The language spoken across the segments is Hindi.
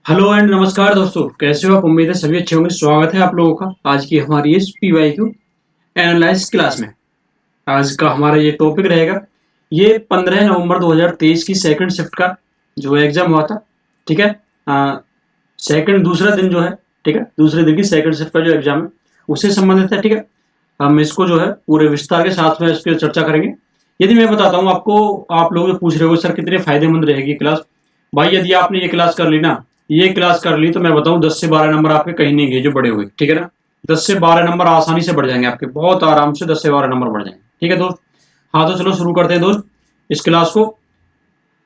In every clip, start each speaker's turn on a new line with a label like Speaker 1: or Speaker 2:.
Speaker 1: हेलो एंड नमस्कार दोस्तों, कैसे हो आप? उम्मीद है सभी अच्छे होंगे। स्वागत है आप लोगों का आज की हमारी इस पीवाईक्यू एनालाइज क्लास में। आज का हमारा ये टॉपिक रहेगा, ये 15 नवंबर 2023 की सेकंड शिफ्ट का जो एग्जाम हुआ था। ठीक है, सेकंड दूसरा दिन जो है, ठीक है, दूसरे दिन की सेकंड शिफ्ट का जो एग्जाम है उससे संबंधित है। ठीक है, हम इसको जो है पूरे विस्तार के साथ में इस पर चर्चा करेंगे। यदि मैं बताता हूँ आपको, आप लोग जो पूछ रहे हो सर कितने फायदेमंद रहेगी क्लास, भाई यदि आपने ये क्लास कर ली ना, ये क्लास कर ली तो मैं बताऊं 10 से 12 नंबर आपके कहीं नहीं गए जो बड़े हुए। ठीक है ना, 10 से 12 नंबर आसानी से बढ़ जाएंगे आपके, बहुत आराम से 10 से 12 नंबर बढ़ जाएंगे। ठीक है दोस्त, हाँ तो चलो शुरू करते हैं दोस्त इस क्लास को।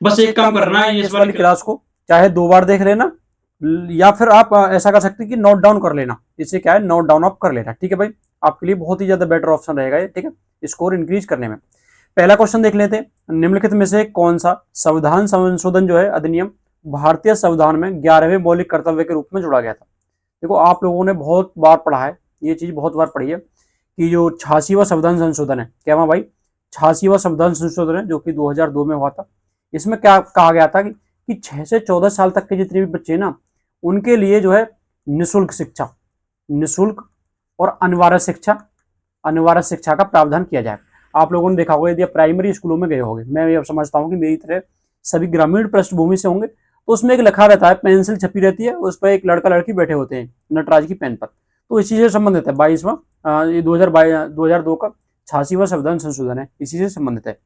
Speaker 1: बस एक काम करना है, इस वाली क्लास को
Speaker 2: चाहे 2 बार देख लेना, या फिर आप ऐसा कर सकते हैं कि नोट डाउन कर लेना। इससे क्या है, नोट डाउन आप कर लेना। ठीक है भाई, आपके लिए बहुत ही ज्यादा बेटर ऑप्शन रहेगा ये। ठीक है, स्कोर इंक्रीज करने में। पहला क्वेश्चन देख लेते हैं। निम्नलिखित में से कौन सा संविधान संशोधन जो है अधिनियम भारतीय संविधान में 11वें मौलिक कर्तव्य के रूप में जोड़ा गया था? देखो, आप लोगों ने बहुत बार पढ़ा है, ये चीज बहुत बार पढ़ी है कि जो 86वां संविधान संशोधन है, क्या वहां भाई 86वां संविधान संशोधन है जो कि 2002 में हुआ था। इसमें क्या कहा गया था कि 6 से 14 साल तक के जितने भी बच्चे ना, उनके लिए जो है निःशुल्क शिक्षा, निःशुल्क और अनिवार्य शिक्षा का प्रावधान किया जाए। आप लोगों ने देखा होगा, यदि आप प्राइमरी स्कूलों में गए होंगे, मैं ये समझता हूँ कि मेरी तरह सभी ग्रामीण पृष्ठभूमि से होंगे, तो उसमें एक लिखा रहता है, पेंसिल छपी रहती है, उस पर एक लड़का लड़की बैठे होते हैं नटराज की पेन पर। तो इसी से संबंधित है 22वां, ये 2002 का 86वां संविधान संशोधन है, इसी से संबंधित है।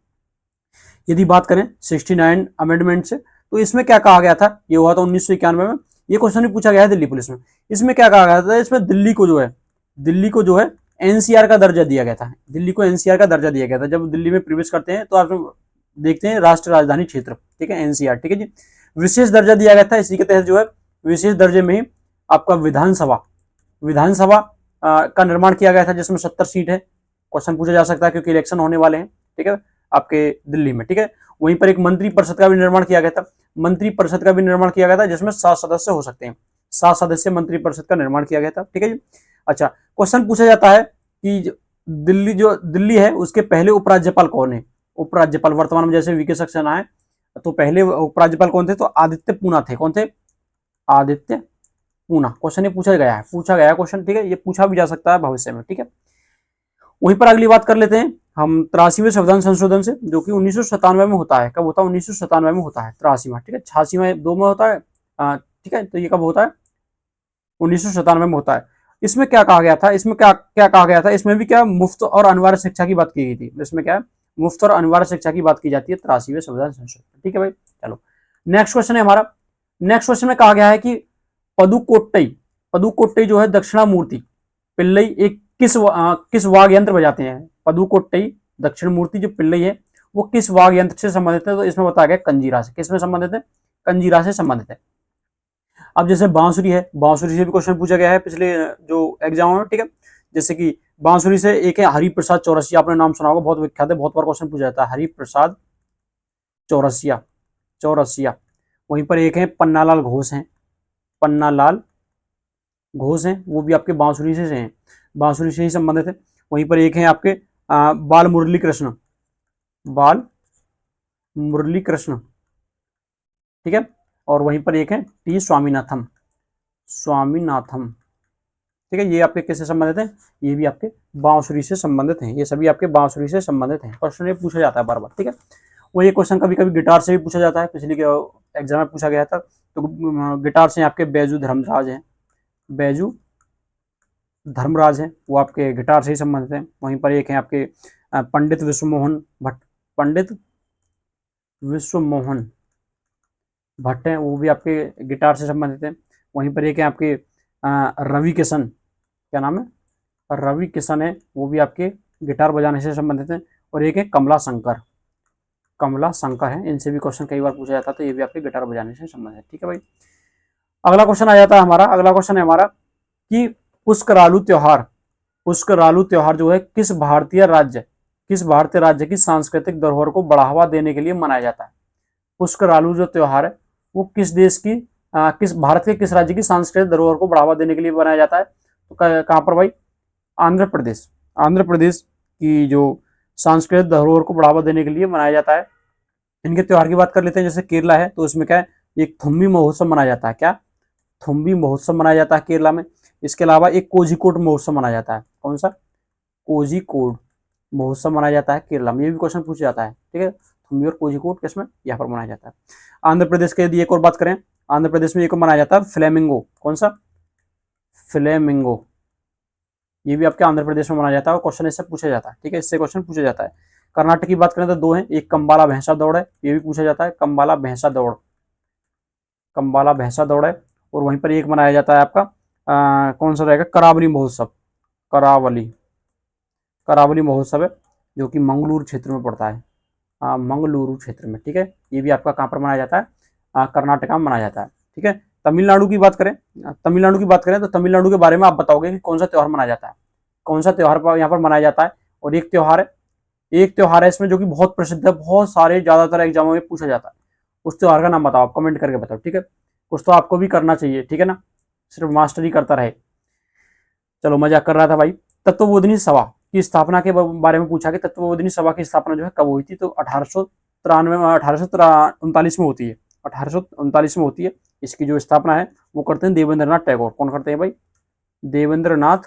Speaker 2: यदि बात करें 69 अमेंडमेंट से, तो इसमें क्या कहा गया था, ये हुआ था 1991 में। ये क्वेश्चन भी पूछा गया है दिल्ली पुलिस में। इसमें क्या कहा गया था, इसमें दिल्ली को जो है एनसीआर का दर्जा दिया गया था। दिल्ली को एनसीआर का दर्जा दिया गया था। जब दिल्ली में प्रवेश करते हैं तो आप देखते हैं राष्ट्र राजधानी क्षेत्र, ठीक है, एनसीआर। ठीक है जी, विशेष दर्जा दिया गया था। इसी के तहत जो है विशेष दर्जे में ही आपका विधानसभा का निर्माण किया गया था, जिसमें 70 सीट है। क्वेश्चन पूछा जा सकता है क्योंकि इलेक्शन होने वाले हैं, ठीक है, आपके दिल्ली में। ठीक है, वहीं पर एक मंत्री परिषद का भी निर्माण किया गया था। मंत्री परिषद का भी निर्माण किया गया था, जिसमें 7 सदस्य हो सकते हैं। 7 सदस्य मंत्री परिषद का निर्माण किया गया था। ठीक है जी। अच्छा, क्वेश्चन पूछा जाता है कि दिल्ली है, उसके पहले उपराज्यपाल कौन है? उपराज्यपाल वर्तमान में जैसे वीके सक्सेना है, तो पहले उपराज्यपाल कौन थे? तो आदित्य पूना थे। कौन थे? आदित्य पूना। क्वेश्चन ये पूछा गया है क्वेश्चन। ठीक है, ये पूछा भी जा सकता है भविष्य में। ठीक है, वहीं पर अगली बात कर लेते हैं हम 83वें संविधान संशोधन से, जो कि 1997 में होता है। कब होता है? 1997 में होता है 83वां। ठीक है, 86वां 2 में होता है। ठीक है, तो ये कब होता है? 1997 में होता है। इसमें क्या कहा गया था? इसमें क्या क्या कहा गया था? इसमें भी क्या मुफ्त और अनिवार्य शिक्षा की बात की गई थी। इसमें क्या है? मुफ्त और अनिवार्य शिक्षा की बात की जाती है 83वें संविधान संशोधन। ठीक है भाई, चलो नेक्स्ट क्वेश्चन है हमारा। नेक्स्ट क्वेश्चन में कहा गया है कि पदुकोट्टई जो है दक्षिणामूर्ति पिल्लई एक किस वाद्य यंत्र बजाते हैं? पदुकोट्टई दक्षिण मूर्ति जो पिल्लई है, वो किस वाद्य यंत्र से संबंधित है? तो इसमें बताया गया कंजीरा से। किसमें संबंधित है? कंजीरा से संबंधित है। अब जैसे बांसुरी है, बांसुरी से भी क्वेश्चन पूछा गया है पिछले जो एग्जाम में। ठीक है, जैसे कि बांसुरी से एक है हरिप्रसाद चौरसिया, आपने नाम सुना होगा, बहुत विख्यात है, बहुत बार क्वेश्चन पूछा जाता है। हरिप्रसाद चौरसिया। वहीं पर एक है पन्नालाल घोष हैं, पन्नालाल घोष हैं, वो भी आपके बांसुरी से हैं, बांसुरी से ही संबंधित है। वहीं पर एक है आपके बाल मुरली कृष्ण। ठीक है, और वहीं पर एक है टी स्वामीनाथम। ठीक है, ये आपके किससे संबंधित है? ये भी आपके बांसुरी से संबंधित हैं। ये सभी आपके बांसुरी से संबंधित हैं। क्वेश्चन ये पूछा जाता है बार बार। ठीक है, वो ये क्वेश्चन कभी कभी गिटार से भी पूछा जाता है, पिछले एग्जाम में पूछा गया था। तो गिटार से आपके बैजू धर्मराज हैं, वो आपके गिटार से ही संबंधित हैं। वहीं पर एक है आपके पंडित विश्वमोहन भट्ट हैं, वो भी आपके गिटार से संबंधित हैं। वहीं पर एक है आपके रवि किशन, क्या नाम है? रवि किशन है, वो भी आपके गिटार बजाने से संबंधित हैं। और एक है कमला शंकर है, इनसे भी क्वेश्चन कई बार पूछा जाता है, तो ये भी आपके गिटार बजाने से संबंधित है। ठीक है भाई, अगला क्वेश्चन आ जाता है हमारा। अगला क्वेश्चन है हमारा कि पुष्करालू त्योहार जो है किस भारतीय राज्य की सांस्कृतिक धरोहर को बढ़ावा देने के लिए मनाया जाता है? पुष्करालू जो त्योहार है वो किस देश की किस भारत के किस राज्य की सांस्कृतिक धरोहर को बढ़ावा देने के लिए बनाया जाता है? तो कहाँ पर भाई? आंध्र प्रदेश की जो सांस्कृतिक धरोहर को बढ़ावा देने के लिए मनाया जाता है। इनके त्योहार की बात कर लेते हैं। जैसे केरला है, तो इसमें क्या है? एक थुम्मी महोत्सव मनाया जाता है। क्या? थुम्बी महोत्सव मनाया जाता है केरला में। इसके अलावा एक कोझिकोड महोत्सव मनाया जाता है। कौन सा? कोझिकोड महोत्सव मनाया जाता है केरला में। ये भी क्वेश्चन पूछा जाता है, ठीक है। थुम्बी और कोझिकोड किसमें? यहाँ पर मनाया जाता है। आंध्र प्रदेश के यदि एक और बात करें, आंध्र प्रदेश में एक और मनाया जाता है फ्लेमिंगो। कौन सा? फ्लेमिंगो। ये भी आपके आंध्र प्रदेश में मनाया जाता है और क्वेश्चन इससे पूछा जाता है, ठीक है। इससे क्वेश्चन पूछा जाता है। कर्नाटक की बात करें तो दो हैं, एक कंबाला भैंसा दौड़ है, ये भी पूछा जाता है, कंबाला भैंसा दौड़, कंबाला भैंसा दौड़ है। और वहीं पर एक मनाया जाता है आपका कौन सा रहेगा? करावली महोत्सव। करावली, करावली महोत्सव है जो कि मंगलूर क्षेत्र में पड़ता है, मंगलुरु क्षेत्र में, ठीक है। ये भी आपका कहाँ पर मनाया जाता है? कर्नाटक में मनाया जाता है, ठीक है। तमिलनाडु की बात करें, तमिलनाडु की बात करें तो तमिलनाडु के बारे में आप बताओगे कि कौन सा त्यौहार मनाया जाता है, कौन सा त्यौहार यहाँ पर मनाया जाता है। और एक त्यौहार है, एक त्यौहार है इसमें जो कि बहुत प्रसिद्ध है, बहुत सारे ज्यादातर एग्जामों में पूछा जाता है। उस त्यौहार का नाम बताओ, आप कमेंट करके बताओ, ठीक है। कुछ तो आपको भी करना चाहिए, ठीक है ना, सिर्फ मास्टरी करता रहे। चलो मजाक कर रहा था भाई। तत्वबोधिनी सभा की स्थापना के बारे में पूछा कि तत्वबोधिनी सभा की स्थापना जो है कब हुई थी? तो 1839 में होती है, 1839 में होती है। इसकी जो स्थापना है वो करते हैं देवेंद्रनाथ टैगोर। कौन करते हैं भाई? देवेंद्रनाथ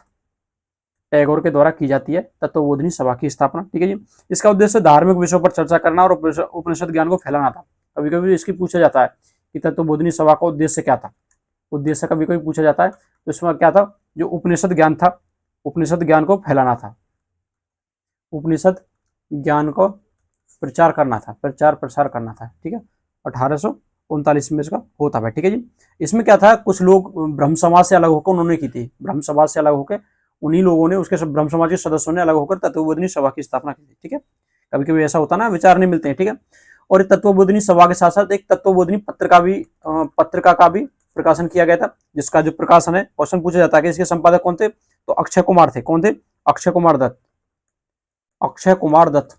Speaker 2: टैगोर के द्वारा की जाती है तत्वबोधिनी सभा की स्थापना, ठीक है जी। इसका उद्देश्य धार्मिक विषयों पर चर्चा करना और उपनिषद ज्ञान को फैलाना था। कभी कभी इसकी पूछा जाता है कि तत्वबोधिनी सभा का उद्देश्य क्या था, उद्देश्य कभी कभी पूछा जाता है। तो इसमें क्या था? जो उपनिषद ज्ञान था, उपनिषद ज्ञान को फैलाना था, उपनिषद ज्ञान को प्रचार करना था, प्रचार प्रसार करना था, ठीक है। 1839 में इसका होता है, ठीक है जी। इसमें क्या था? कुछ लोग ब्रह्म समाज से अलग होकर उन्होंने की थी, ब्रह्म समाज से अलग होकर उन्हीं लोगों ने, उसके ब्रह्म समाज के सदस्यों ने अलग होकर तत्वबोधिनी सभा की स्थापना की थी, ठीक है। कभी कभी ऐसा होता है ना, विचार नहीं मिलते हैं, ठीक है। और तत्वबोधिनी सभा के साथ साथ एक तत्वबोधिनी पत्रिका का भी प्रकाशन किया गया था, जिसका जो प्रकाशन है, क्वेश्चन पूछा जाता है कि इसके संपादक कौन थे? तो अक्षय कुमार थे। कौन थे? अक्षय कुमार दत्त, अक्षय कुमार दत्त।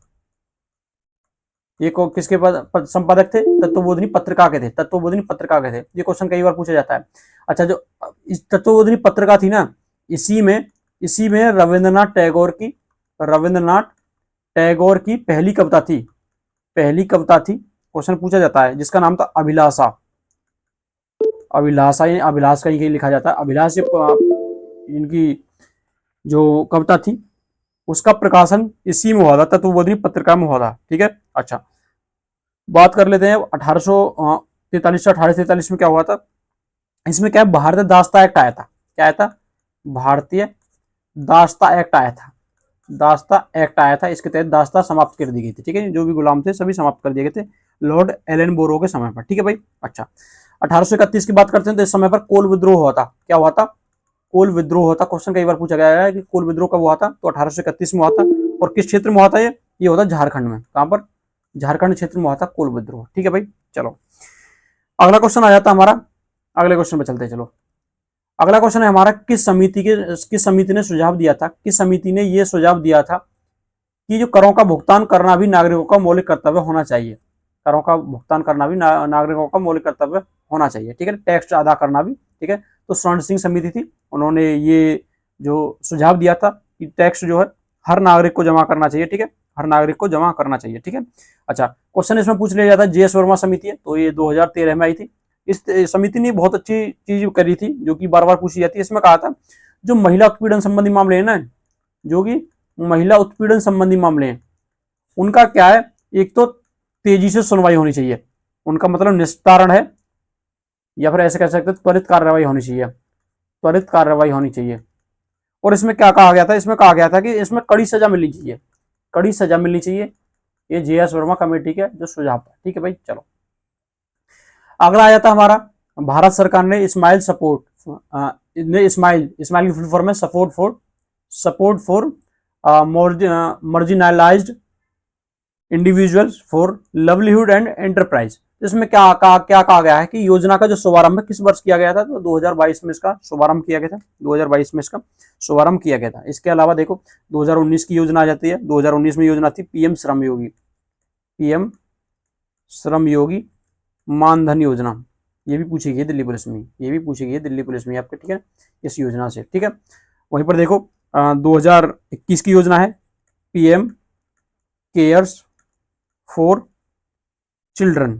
Speaker 2: ये किसके संपादक थे? तत्वबोधिनी पत्रिका के थे, तत्वबोधिनी पत्रिका के थे। ये क्वेश्चन कई बार पूछा जाता है। अच्छा, जो इस तत्वबोधिनी पत्रिका थी ना, इसी में रविंद्रनाथ टैगोर की पहली कविता थी, पहली कविता थी। क्वेश्चन पूछा जाता है जिसका नाम था अभिलाषा। अभिलाषा, अभिलाष कहीं कहीं लिखा जाता है अभिलाष। इनकी जो कविता थी उसका प्रकाशन इसी में हुआ था, तत्वबोधिनी पत्रिका में हुआ था, ठीक है। अच्छा, बात कर लेते हैं 1843 से 1843 में क्या हुआ था। इसमें क्या है? भारतीय दास्ता एक्ट आया था। क्या आया था? भारतीय दास्ता एक्ट आया था, दास्ता एक्ट आया था। इसके तहत दास्ता समाप्त कर दी गई थी, ठीक है। जो भी गुलाम थे सभी समाप्त कर दिए गए थे लॉर्ड एलन बोरो के समय पर, ठीक है भाई। अच्छा, 1831 की बात करते हैं तो इस समय पर कोल विद्रोह हुआ था। क्या हुआ था? कोल विद्रोह हुआ था। क्वेश्चन कई बार पूछा गया है कि कोल विद्रोह कब हुआ था? तो 1831 में हुआ था। और किस क्षेत्र में हुआ था? ये हुआ था झारखंड में। कहां पर? झारखंड क्षेत्र में हुआ था कोल विद्रोह, ठीक है भाई। चलो अगला क्वेश्चन आ जाता हमारा, अगले क्वेश्चन पे चलते हैं। चलो अगला क्वेश्चन है हमारा, किस समिति ने सुझाव दिया था, किस समिति ने यह सुझाव दिया था कि जो करों का भुगतान करना भी नागरिकों का मौलिक कर्तव्य होना चाहिए। करों का भुगतान करना भी नागरिकों का मौलिक कर्तव्य होना चाहिए, ठीक है। टैक्स अदा करना भी, ठीक है। तो स्वर्ण सिंह समिति थी, उन्होंने ये जो सुझाव दिया था कि टैक्स जो है हर नागरिक को जमा करना चाहिए, ठीक है, हर नागरिक को जमा करना चाहिए, ठीक है। अच्छा, क्वेश्चन इसमें पूछ लिया जाता है, जे एस वर्मा समिति है, तो ये 2013 में आई थी। इस समिति ने बहुत अच्छी चीज करी थी जो कि बार बार पूछी जाती है। इसमें कहा था जो महिला उत्पीड़न संबंधी मामले हैं ना, जो कि महिला उत्पीड़न संबंधी मामले हैं, उनका क्या है? एक तो तेजी से सुनवाई होनी चाहिए, उनका मतलब निस्तारण है, या फिर ऐसे कह सकते हैं त्वरित कार्रवाई होनी चाहिए, त्वरित कार्रवाई होनी चाहिए। और इसमें क्या कहा गया था? इसमें कहा गया था कि इसमें कड़ी सजा मिलनी चाहिए, कड़ी सजा मिलनी चाहिए। ये जे एस वर्मा कमेटी के जो सुझाव था, ठीक है भाई। चलो अगला आया था हमारा, भारत सरकार ने इस्माइल की फुल फॉर्म है support for marginalised individuals for livelihood and enterprise. इसमें क्या कहा गया है कि योजना का जो शुभारंभ किस वर्ष किया गया था? तो 2022 में इसका शुभारंभ किया गया था, 2022 में इसका शुभारंभ किया गया था। इसके अलावा देखो 2019 की योजना आ जाती है, 2019 में योजना थी पीएम श्रमयोगी, पीएम श्रमयोगी मानधन योजना। ये भी पूछी गई दिल्ली पुलिस में, ये भी पूछी गई दिल्ली पुलिस में आपके, ठीक है, इस योजना से, ठीक है। वहीं पर देखो 2021 की योजना है PM cares for children,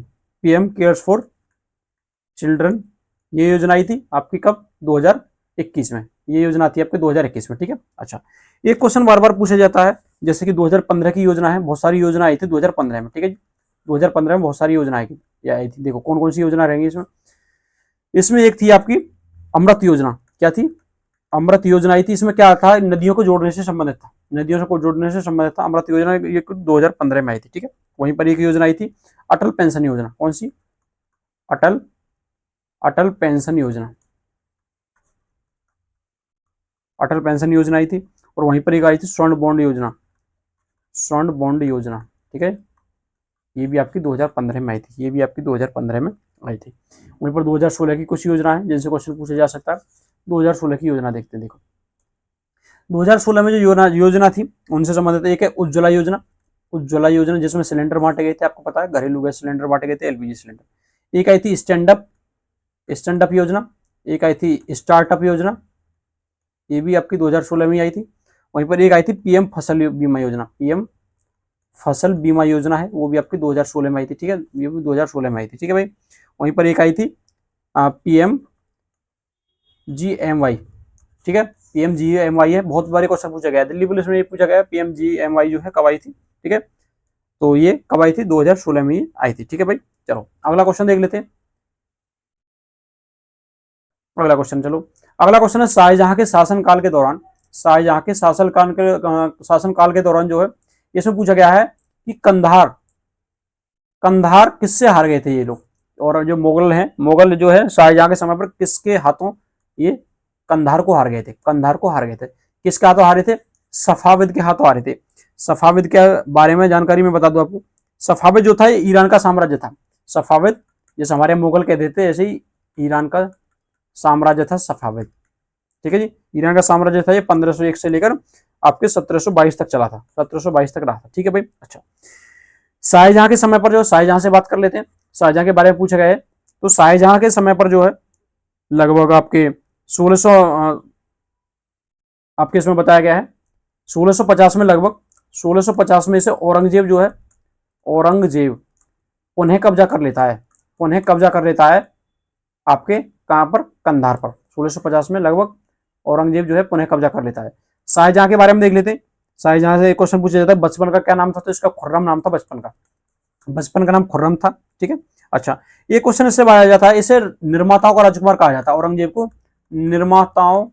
Speaker 2: PM cares for children ये योजना आई थी आपकी कब, 2021 में, ये योजना आती है आपके 2021 में, ठीक है। अच्छा, एक क्वेश्चन बार बार पूछा जाता है, जैसे कि 2015 की योजना है, बहुत सारी योजना आई थी 2015 में, ठीक है जी। 2015 में बहुत सारी योजना आई थी, देखो कौन कौन सी योजना रहेंगी इसमें। इसमें एक थी आपकी अमृत योजना, क्या थी, अमृत योजना आई थी। इसमें क्या था, नदियों को जोड़ने से संबंधित था, नदियों को जोड़ने से संबंधित था अमृत योजना, ये 2015 में आई थी, ठीक है। वहीं पर एक योजना आई थी अटल पेंशन योजना, कौन सी, अटल अटल पेंशन योजना, अटल पेंशन योजना आई थी। और वहीं पर एक आई थी स्वर्ण बॉन्ड योजना, स्वर्ण बॉन्ड योजना, ठीक है। ये भी आपकी 2015 में आई थी, ये भी आपकी 2015 में आई थी। वहीं पर 2016 की कुछ योजना है जिनसे क्वेश्चन पूछा जा सकता है। 2016 की योजना देखते हैं, देखो 2016 में जो योजना थी उनसे संबंधित एक है उज्ज्वला योजना, उज्ज्वला योजना जिसमें सिलेंडर बांटे गए थे, आपको पता है घरेलू गैस सिलेंडर बांटे गए थे, एलपीजी सिलेंडर। एक आई थी स्टैंड अप योजना, एक आई थी स्टार्टअप योजना, ये भी आपकी 2016 में आई थी। वहीं पर एक आई थी पीएम फसल बीमा योजना, पीएम फसल बीमा योजना है, वो भी आपकी 2016 में आई थी, ठीक है, ये भी 2016 में आई थी, ठीक है भाई। वहीं पर एक आई थी पीएम GMY, ठीक है, पीएम GMY है, बहुत बार क्वेश्चन पूछा गया, दिल्ली पुलिस में ये पूछा गया पीएम GMY जो है कब आई थी, ठीक है। तो ये कब आई थी, 2016 में आई थी, ठीक है भाई। चलो अगला क्वेश्चन देख लेते हैं, अगला क्वेश्चन, चलो अगला क्वेश्चन है शाहजहां के शासनकाल के दौरान, शाहजहां के शासनकाल के दौरान जो है इसमें पूछा गया है कि कंधार कंधार किससे हार गए थे ये लोग, और जो मुगल हैं, मुगल जो है शाहजहां के समय पर किसके हाथों ये कंधार को हार गए थे, कंधार को हार गए थे, किसके हाथों हारे थे, सफाविद के हाथों हारे थे। सफाविद के बारे में जानकारी मैं बता दूं आपको, सफाविद जो था ये ईरान का साम्राज्य था, सफाविद जैसे हमारे मुगल कहते थे ऐसे ही ईरान का साम्राज्य था सफाविद, ठीक है जी। ईरान का साम्राज्य था ये 1501 से लेकर आपके 1722 तक चला था, 1722 तक रहा था, ठीक है भाई। अच्छा, शाहजहां के समय पर जो, शाहजहां से बात कर लेते हैं, शाहजहां के बारे में पूछा गया है। तो शाहजहां के समय पर जो है लगभग आपके 1600 आपके इसमें बताया गया है 1650 में, लगभग 1650 में से औरंगजेब जो है, औरंगजेब पुनः कब्जा कर लेता है, पुनः कब्जा कर लेता है आपके कहां पर, कंधार पर। 1650 में लगभग औरंगजेब जो है पुनः कब्जा कर लेता है। शाहजहां के बारे में देख लेते हैं, शाहजहां से एक क्वेश्चन पूछा जाता है बचपन का क्या नाम था, तो इसका खुर्रम नाम था, बचपन का नाम खुर्रम था, ठीक है। अच्छा, ये क्वेश्चन इससे बनाया जाता है, इसे निर्माताओं का राजकुमार कहा जाता है, औरंगजेब को निर्माताओं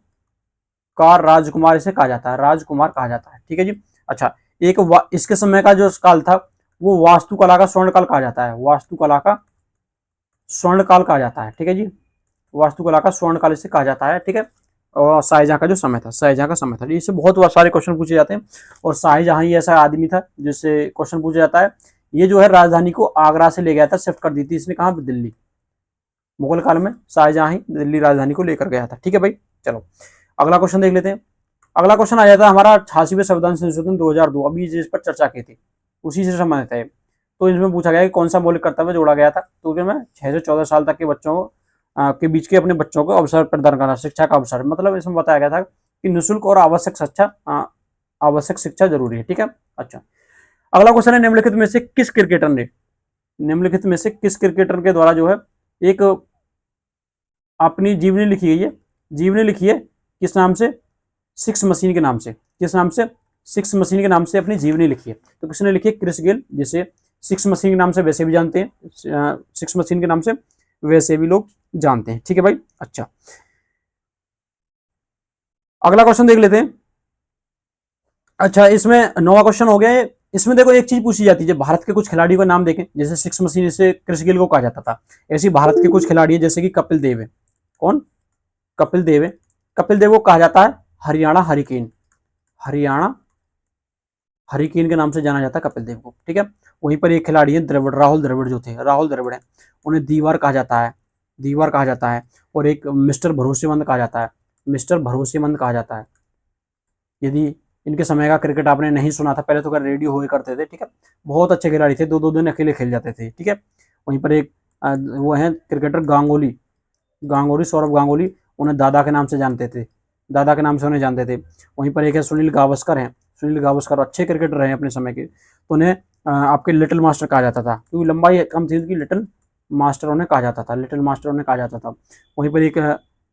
Speaker 2: का राजकुमार इसे कहा जाता है, राजकुमार कहा जाता है, ठीक है जी। अच्छा, एक इसके समय का जो काल था वो वास्तुकला का स्वर्णकाल कहा जाता है, वास्तुकला का स्वर्णकाल कहा जाता है, ठीक है जी, वास्तुकला का स्वर्णकाल इसे कहा जाता है, ठीक है। और शाहजहां का जो समय था, शाहजहां का समय था, इससे बहुत सारे क्वेश्चन पूछे जाते हैं। और शाहजहां ही ऐसा आदमी था जिससे क्वेश्चन पूछा जाता है, ये जो है राजधानी को आगरा से ले गया था, शिफ्ट कर दी थी इसने, कहा दिल्ली, मुगल काल में शाहजहां ही दिल्ली राजधानी को लेकर गया था, ठीक है भाई। चलो अगला क्वेश्चन देख लेते हैं, अगला क्वेश्चन आ जाता है हमारा 88वें संविधान संशोधन 2002, अभी जिस पर चर्चा की थी उसी से संबंधित है। तो इसमें पूछा गया कि कौन सा मौलिक कर्तव्य जोड़ा गया था, तो इसमें 6 से 14 साल तक के बच्चों के बीच के अपने बच्चों को अवसर प्रदान करना, शिक्षा का अवसर, मतलब इसमें बताया गया था कि निःशुल्क और आवश्यक शिक्षा जरूरी है, ठीक है। अच्छा, अगला क्वेश्चन है निम्नलिखित में से किस क्रिकेटर ने, निम्नलिखित में से किस क्रिकेटर के द्वारा जो है एक अपनी जीवनी लिखी गई है, जीवनी लिखी है किस नाम से, सिक्स मशीन के नाम से, किस नाम से, सिक्स मशीन के नाम से अपनी जीवनी लिखी है। तो किसने लिखी है, क्रिस गेल, जिसे सिक्स मशीन के नाम से वैसे भी जानते हैं, सिक्स मशीन के नाम से वैसे भी लोग जानते हैं, ठीक है भाई। अच्छा, अगला क्वेश्चन देख लेते हैं। अच्छा, इसमें 9वां क्वेश्चन हो गया है। इसमें देखो एक चीज पूछी जाती है, जब भारत के कुछ खिलाड़ियों का नाम देखें, जैसे सिक्स मशीन इसे क्रिस गेल को कहा जाता था, ऐसे भारत के कुछ खिलाड़ी है जैसे कि कपिल देव है, कौन, कपिल देव है, कपिल देव को कहा जाता है हरियाणा हरिकेन, हरियाणा हरिकेन के नाम से जाना जाता है कपिल देव को, ठीक है। वहीं पर एक खिलाड़ी है द्रविड़, राहुल द्रविड़ जो थे, राहुल द्रविड़ है, उन्हें दीवार कहा जाता है, दीवार कहा जाता है। और एक मिस्टर भरोसेमंद कहा जाता है, मिस्टर भरोसेमंद कहा जाता है। यदि इनके समय का क्रिकेट आपने नहीं सुना था, पहले तो कर रेडियो हुए करते थे, ठीक है, बहुत अच्छे खिलाड़ी थे, 2-2 दिन अकेले खेल जाते थे, ठीक है। वहीं पर एक वो है क्रिकेटर गांगुली, गांगुली, सौरभ गांगुली, उन्हें दादा के नाम से जानते थे, दादा के नाम से उन्हें जानते थे। वहीं पर एक है सुनील गावस्कर हैं, सुनील गावस्कर अच्छे क्रिकेटर रहे अपने समय के, तो उन्हें आपके लिटिल मास्टर कहा जाता था, क्योंकि लंबाई कम थी उनकी, लिटिल मास्टर उन्हें कहा जाता था, लिटिल मास्टर उन्हें कहा जाता था। वहीं पर एक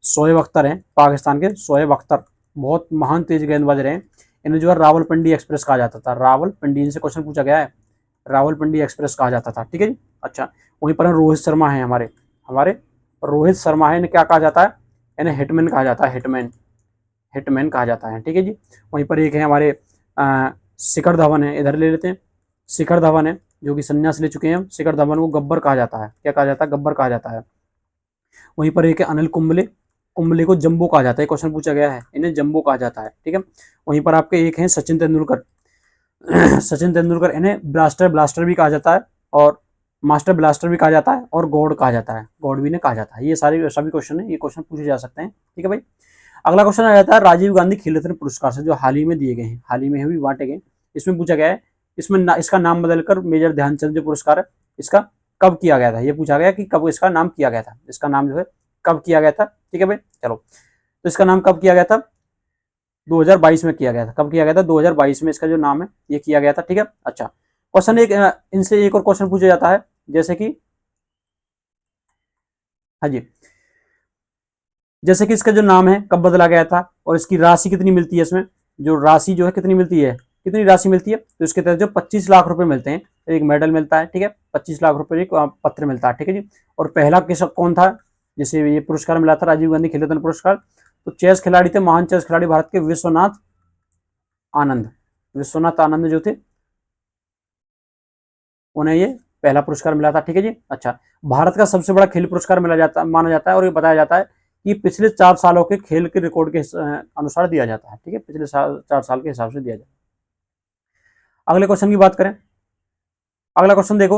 Speaker 2: शोएब अख्तर हैं, पाकिस्तान के शोएब अख्तर, बहुत महान तेज गेंदबाज रहे हैं। इन्हें जो है रावलपिंडी एक्सप्रेस कहा जाता था। रावलपिंडी, इनसे क्वेश्चन पूछा गया है, रावलपिंडी एक्सप्रेस कहा जाता था। ठीक है जी। अच्छा, वहीं पर रोहित शर्मा है, हमारे हमारे रोहित शर्मा है, इन्हें क्या कहा जाता है? इन्हें हिटमैन कहा जाता है, हिटमैन, हिटमैन कहा जाता है। ठीक है जी। वहीं पर एक है हमारे शिखर धवन है, इधर ले लेते हैं। शिखर धवन है जो कि संन्यास ले चुके हैं। शिखर धवन को गब्बर कहा जाता है। क्या कहा जाता है? गब्बर कहा जाता है। वहीं पर एक है अनिल कुंबले, कुंबले को जंबो कहा जाता है, क्वेश्चन पूछा गया है, इन्हें जंबो कहा जाता है। ठीक है। वहीं पर आपके एक हैं सचिन तेंदुलकर, सचिन तेंदुलकर, इन्हें ब्लास्टर, ब्लास्टर भी कहा जाता है, और मास्टर ब्लास्टर भी कहा जाता है, और गॉड कहा जाता है, गॉड भी ने कहा जाता है। ये सारे सभी क्वेश्चन है, ये क्वेश्चन पूछे जा सकते हैं। ठीक है भाई। अगला क्वेश्चन आ जाता है राजीव गांधी खेल रत्न पुरस्कार से, जो हाल ही में दिए गए हैं, हाल ही में भी बांटे गए। इसमें पूछा गया है, इसमें इसका नाम बदलकर मेजर ध्यानचंद जो पुरस्कार है, इसका कब किया गया था? ये पूछा गया कि कब इसका नाम किया गया था, इसका नाम जो है कब किया गया था। ठीक है भाई। चलो, तो इसका नाम कब किया गया था? 2022 में किया गया था। कब किया गया था? 2022 में इसका जो नाम है ये किया गया था। ठीक है। अच्छा, क्वेश्चन एक इनसे एक और क्वेश्चन पूछा जाता है, जैसे कि, हाँ जी, जैसे कि इसका जो नाम है कब बदला गया था, और इसकी राशि कितनी मिलती है, इसमें जो राशि जो है कितनी मिलती है, कितनी राशि मिलती है? तो इसके तहत जो 25 लाख रुपए मिलते हैं, एक मेडल मिलता है। ठीक है। 25 लाख रुपए एक पत्र मिलता है। ठीक है जी। और पहला किस कौन था जिसे ये पुरस्कार मिला था, राजीव गांधी खेल रत्न पुरस्कार? तो चेस खिलाड़ी थे, महान चेस खिलाड़ी भारत के विश्वनाथ आनंद, विश्वनाथ आनंद जो थे, उन्हें ये पहला पुरस्कार मिला था। ठीक है जी। अच्छा, भारत का सबसे बड़ा खेल पुरस्कार माना जाता है, और ये बताया जाता है कि पिछले 4 सालों के खेल के रिकॉर्ड के अनुसार दिया जाता है। ठीक है। पिछले 4 साल के हिसाब से दिया जाता है। अगले क्वेश्चन की बात करें, अगला क्वेश्चन देखो,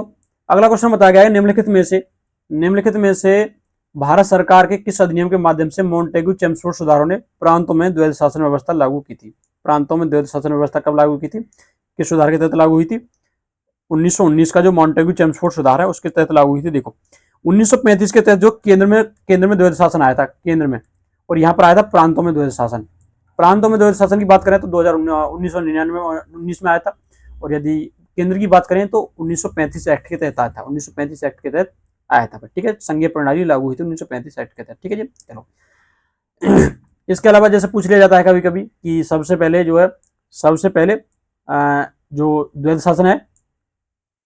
Speaker 2: अगला क्वेश्चन बताया गया है निम्नलिखित में से भारत सरकार के किस अधिनियम के माध्यम से मॉन्टेग्यू चेम्सफोर्ड सुधारों ने प्रांतों में द्वैध शासन व्यवस्था लागू की थी? प्रांतों में द्वैध शासन व्यवस्था कब लागू की थी, किस सुधार के तहत लागू हुई थी? 1919 का जो मॉन्टेग्यू चेम्सफोर्ड सुधार है उसके तहत लागू हुई थी। देखो, 1935 के तहत जो केंद्र में द्वैध शासन आया था, केंद्र में, और यहाँ पर आया था प्रांतों में द्वैध शासन। प्रांतों में द्वैध शासन की बात करें तो 1919 में आया था, और यदि केंद्र की बात करें तो 1935 एक्ट के तहत आया था, 1935 एक्ट के तहत आया था। ठीक है। संघीय प्रणाली लागू हुई थी 1935 एक्ट के तहत। ठीक है जी। चलो, इसके अलावा जैसे पूछ लिया जाता है कभी कभी कि सबसे पहले जो द्वैध शासन है,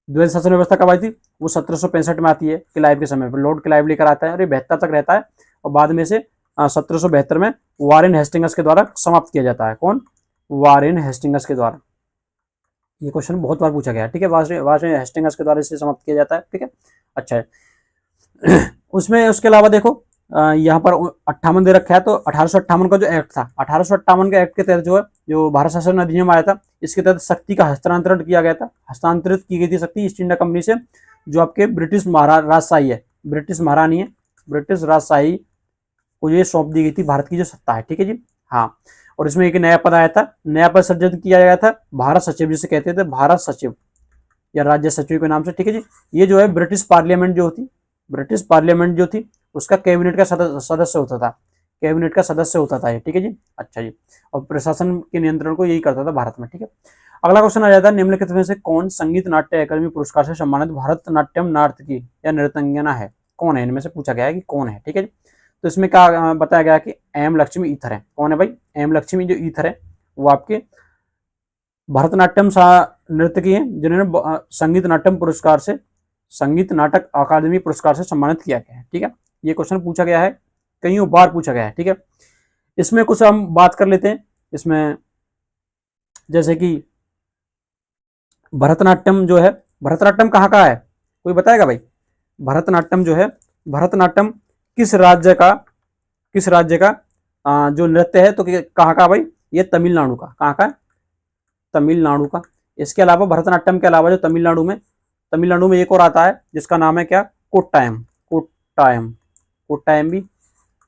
Speaker 2: द्वैध शासन व्यवस्था कब आई थी? वो 1765 में आती है, क्लाइव के समय पर लॉर्ड क्लाइव लेकर आता है, और ये 72 तक रहता है, और बाद में से 1772 में वारेन हेस्टिंग्स के द्वारा समाप्त किया जाता है। कौन? वारेन हेस्टिंग्स के द्वारा। ये क्वेश्चन बहुत बार पूछा गया है। ठीक है। वारेन हेस्टिंग्स के द्वारा इसे समाप्त किया जाता है। ठीक है। अच्छा है। उसमें उसके अलावा देखो, यहाँ पर 58 दे रखा है, तो 1858 का जो एक्ट था, 1858 के एक्ट के तहत जो है, जो भारत शासन अधिनियम आया था, इसके तहत शक्ति का हस्तांतरण किया गया था, हस्तांतरित की गई थी शक्ति ईस्ट इंडिया कंपनी से, जो आपके ब्रिटिश राजशाही है, ब्रिटिश महारानी है, ब्रिटिश राजशाही को ये सौंप दी गई थी भारत की जो सत्ता है। ठीक है जी। हाँ, और इसमें एक नया पद आया था, नया पद सृजित किया गया था, भारत सचिव जिसे कहते थे, भारत सचिव या राज्य सचिव के नाम से। ठीक है जी। ये जो है ब्रिटिश पार्लियामेंट जो थी उसका कैबिनेट का सदस्य होता था, कैबिनेट का सदस्य होता था ये। ठीक है जी। अच्छा जी। और प्रशासन के नियंत्रण को यही करता था भारत में। ठीक है। अगला क्वेश्चन आ जाता है, निम्नलिखित में से कौन संगीत नाट्य अकादमी पुरस्कार से सम्मानित भारतनाट्यम नर्तकी या नृत्यांगना है? कौन है? इनमें से पूछा गया है कि कौन है। ठीक है जी। तो इसमें क्या बताया गया कि एम लक्ष्मी ईथर है। कौन है भाई? एम लक्ष्मी जो ईथर है वो आपके भरतनाट्यम नृत्यकी है, जिन्होंने संगीत नाटक अकादमी पुरस्कार से सम्मानित किया गया है। ठीक है। ये क्वेश्चन पूछा गया है, कई बार पूछा गया है। ठीक है। इसमें कुछ हम बात कर लेते हैं। इसमें जैसे कि भरतनाट्यम जो है, भरतनाट्यम कहाँ का है, कोई बताएगा भाई? भरतनाट्यम जो है, भरतनाट्यम किस राज्य का जो नृत्य है, तो कहाँ का भाई? ये तमिलनाडु का। कहाँ का? तमिलनाडु का। इसके अलावा भरतनाट्यम के अलावा जो तमिलनाडु में एक और आता है जिसका नाम है क्या? कोट्टायम। कोट्टायम भी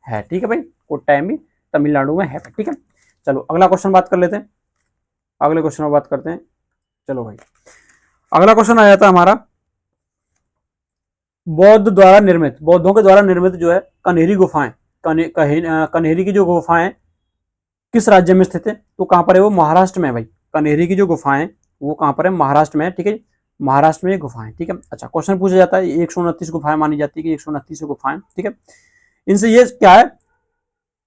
Speaker 2: है। ठीक है भाई, कोट्टायम भी तमिलनाडु में है। ठीक है। चलो, अगला क्वेश्चन बात कर लेते हैं, अगले क्वेश्चन में बात करते हैं। चलो भाई, अगला क्वेश्चन आ जाता है हमारा, बौद्धों के द्वारा निर्मित जो है कन्हेरी गुफाएं, कन्हेरी की जो गुफाएं किस राज्य में स्थित है? तो कहां पर है वो? महाराष्ट्र में है भाई। कन्हेरी की जो गुफाएं वो कहां पर है? महाराष्ट्र में है। ठीक है। महाराष्ट्र में ये गुफाएं, ठीक है। अच्छा, क्वेश्चन पूछा जाता है 129 गुफाएं मानी जाती है कि 129 गुफाएं, ठीक है। इनसे ये क्या है,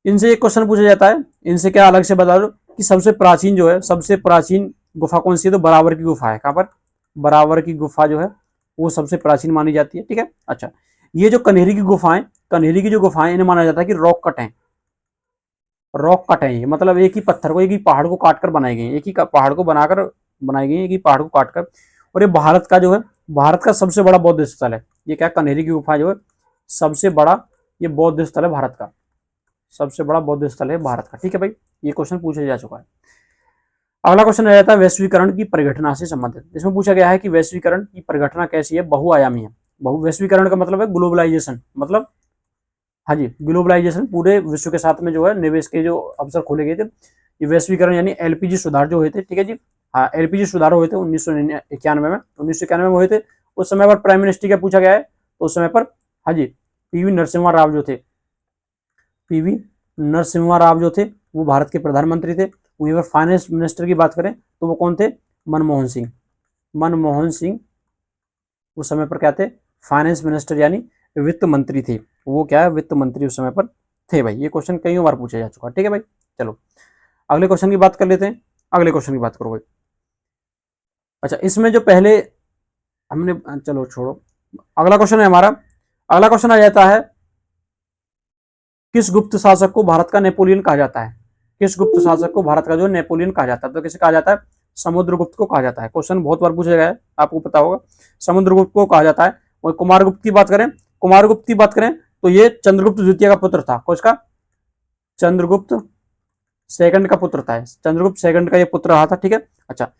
Speaker 2: इनसे एक क्वेश्चन पूछा जाता है, इनसे क्या अलग से बता दो कि सबसे प्राचीन जो है, सबसे प्राचीन गुफा कौन सी है, तो बराबर की गुफा है। कहाँ पर, बराबर की गुफा जो है वो सबसे प्राचीन मानी जाती है, ठीक है। अच्छा, ये जो कन्हेरी की गुफाएं, कन्हेरी की जो गुफाएं, इन्हें माना जाता है कि रॉक कट है, रॉक कट है ये, मतलब एक ही पत्थर को, एक ही पहाड़ को काट कर बनाई गई, एक ही पहाड़ को बनाकर बनाई गई, एक ही पहाड़ को काट कर। और ये भारत का जो है, भारत का सबसे बड़ा बौद्ध स्थल है ये, क्या, कन्हेरी की गुफा जो है सबसे बड़ा ये बौद्ध स्थल है भारत का, सबसे बड़ा बौद्ध स्थल है भारत का, ठीक है भाई। ये क्वेश्चन पूछा जा चुका है। अगला क्वेश्चन आ जाता है वैश्वीकरण की परिघटना से संबंधित। इसमें पूछा गया है कि वैश्वीकरण की परिघटना कैसी है, बहुआयामी है। वैश्वीकरण का मतलब है ग्लोबलाइजेशन, मतलब हाँ जी, ग्लोबलाइजेशन, पूरे विश्व के साथ में जो है निवेश के जो अवसर खोले गए थे, ये वैश्वीकरण यानी एलपीजी सुधार जो हुए थे, ठीक है जी। हाँ, एलपीजी सुधार हुए थे 1991 में हुए थे। उस समय पर प्राइम मिनिस्टर क्या पूछा गया है, तो उस समय पर हाँ जी पीवी नरसिम्हा राव जो थे, पीवी नरसिम्हा राव जो थे वो भारत के प्रधानमंत्री थे। वहीं पर फाइनेंस मिनिस्टर की बात करें तो वो कौन थे, मनमोहन सिंह। मनमोहन सिंह उस समय पर क्या थे, फाइनेंस मिनिस्टर यानी वित्त मंत्री थे। वो क्या है, वित्त मंत्री उस समय पर थे भाई। ये क्वेश्चन कई बार पूछा जा चुका है, ठीक है भाई। चलो अगले क्वेश्चन की बात कर लेते हैं, अगले क्वेश्चन की बात करो भाई। अच्छा, इसमें जो पहले हमने, चलो छोड़ो, अगला क्वेश्चन है हमारा, अगला क्वेश्चन आ जाता है किस गुप्त शासक को भारत का नेपोलियन कहा जाता है, किस गुप्त शासक को भारत का जो नेपोलियन कहा जाता है, तो किसे कहा जाता है, समुद्रगुप्त को कहा जाता है। क्वेश्चन बहुत बार पूछा गया है, आपको पता होगा, समुद्रगुप्त को कहा जाता है। और कुमारगुप्त की बात करें, कुमारगुप्त की बात करें तो ये चंद्रगुप्त द्वितीय का पुत्र था। किसका, चंद्रगुप्त सेकंड का पुत्र था, चंद्रगुप्त सेकंड का ये पुत्र रहा था, ठीक है। अच्छा,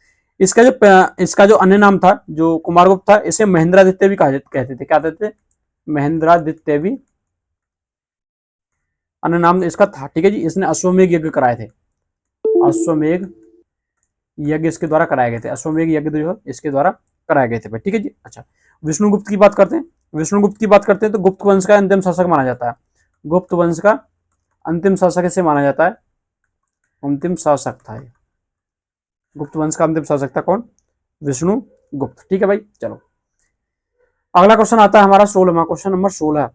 Speaker 2: इसका जो अन्य नाम था, जो कुमारगुप्त था, इसे महेंद्रादित्य भी कहते थे, क्या कहते थे, महेंद्रादित्य भी अन्य नाम इसका था, ठीक है जी। इसने अश्वमेध यज्ञ कराए थे, अश्वमेध यज्ञ इसके द्वारा कराए गए थे, अश्वमेध यज्ञ जो है इसके द्वारा कराए गए थे भाई, ठीक है जी। अच्छा, विष्णुगुप्त की बात करते हैं, विष्णुगुप्त की बात करते हैं तो गुप्त वंश का अंतिम शासक माना जाता है, गुप्त वंश का अंतिम शासक इसे माना जाता है, अंतिम शासक था ये, गुप्त वंश का अंतिम शासक था कौन, विष्णुगुप्त, ठीक है भाई। चलो अगला क्वेश्चन आता है हमारा 16वां, क्वेश्चन नंबर 16।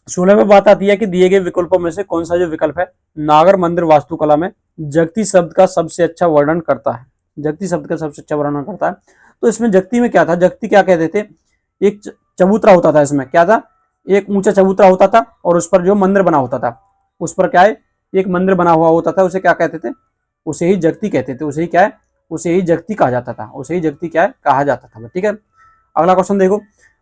Speaker 2: 16 में बात आती है कि दिए गए विकल्पों में से कौन सा जो विकल्प है नागर मंदिर वास्तुकला में जगती शब्द का सबसे अच्छा वर्णन करता है, जगती शब्द का सबसे अच्छा वर्णन करता है। तो इसमें जगती में क्या था, जगती क्या कहते थे, एक चबूतरा होता था, इसमें क्या था, एक ऊंचा चबूतरा होता था और उस पर जो मंदिर बना होता था, उस पर क्या है, एक मंदिर बना हुआ होता था, उसे क्या कहते थे, उसे ही जगती कहते थे, उसे ही क्या है, उसे ही जगती कहा जाता था, उसे ही जगती क्या है कहा जाता था, ठीक है। अगला क्वेश्चन देखो,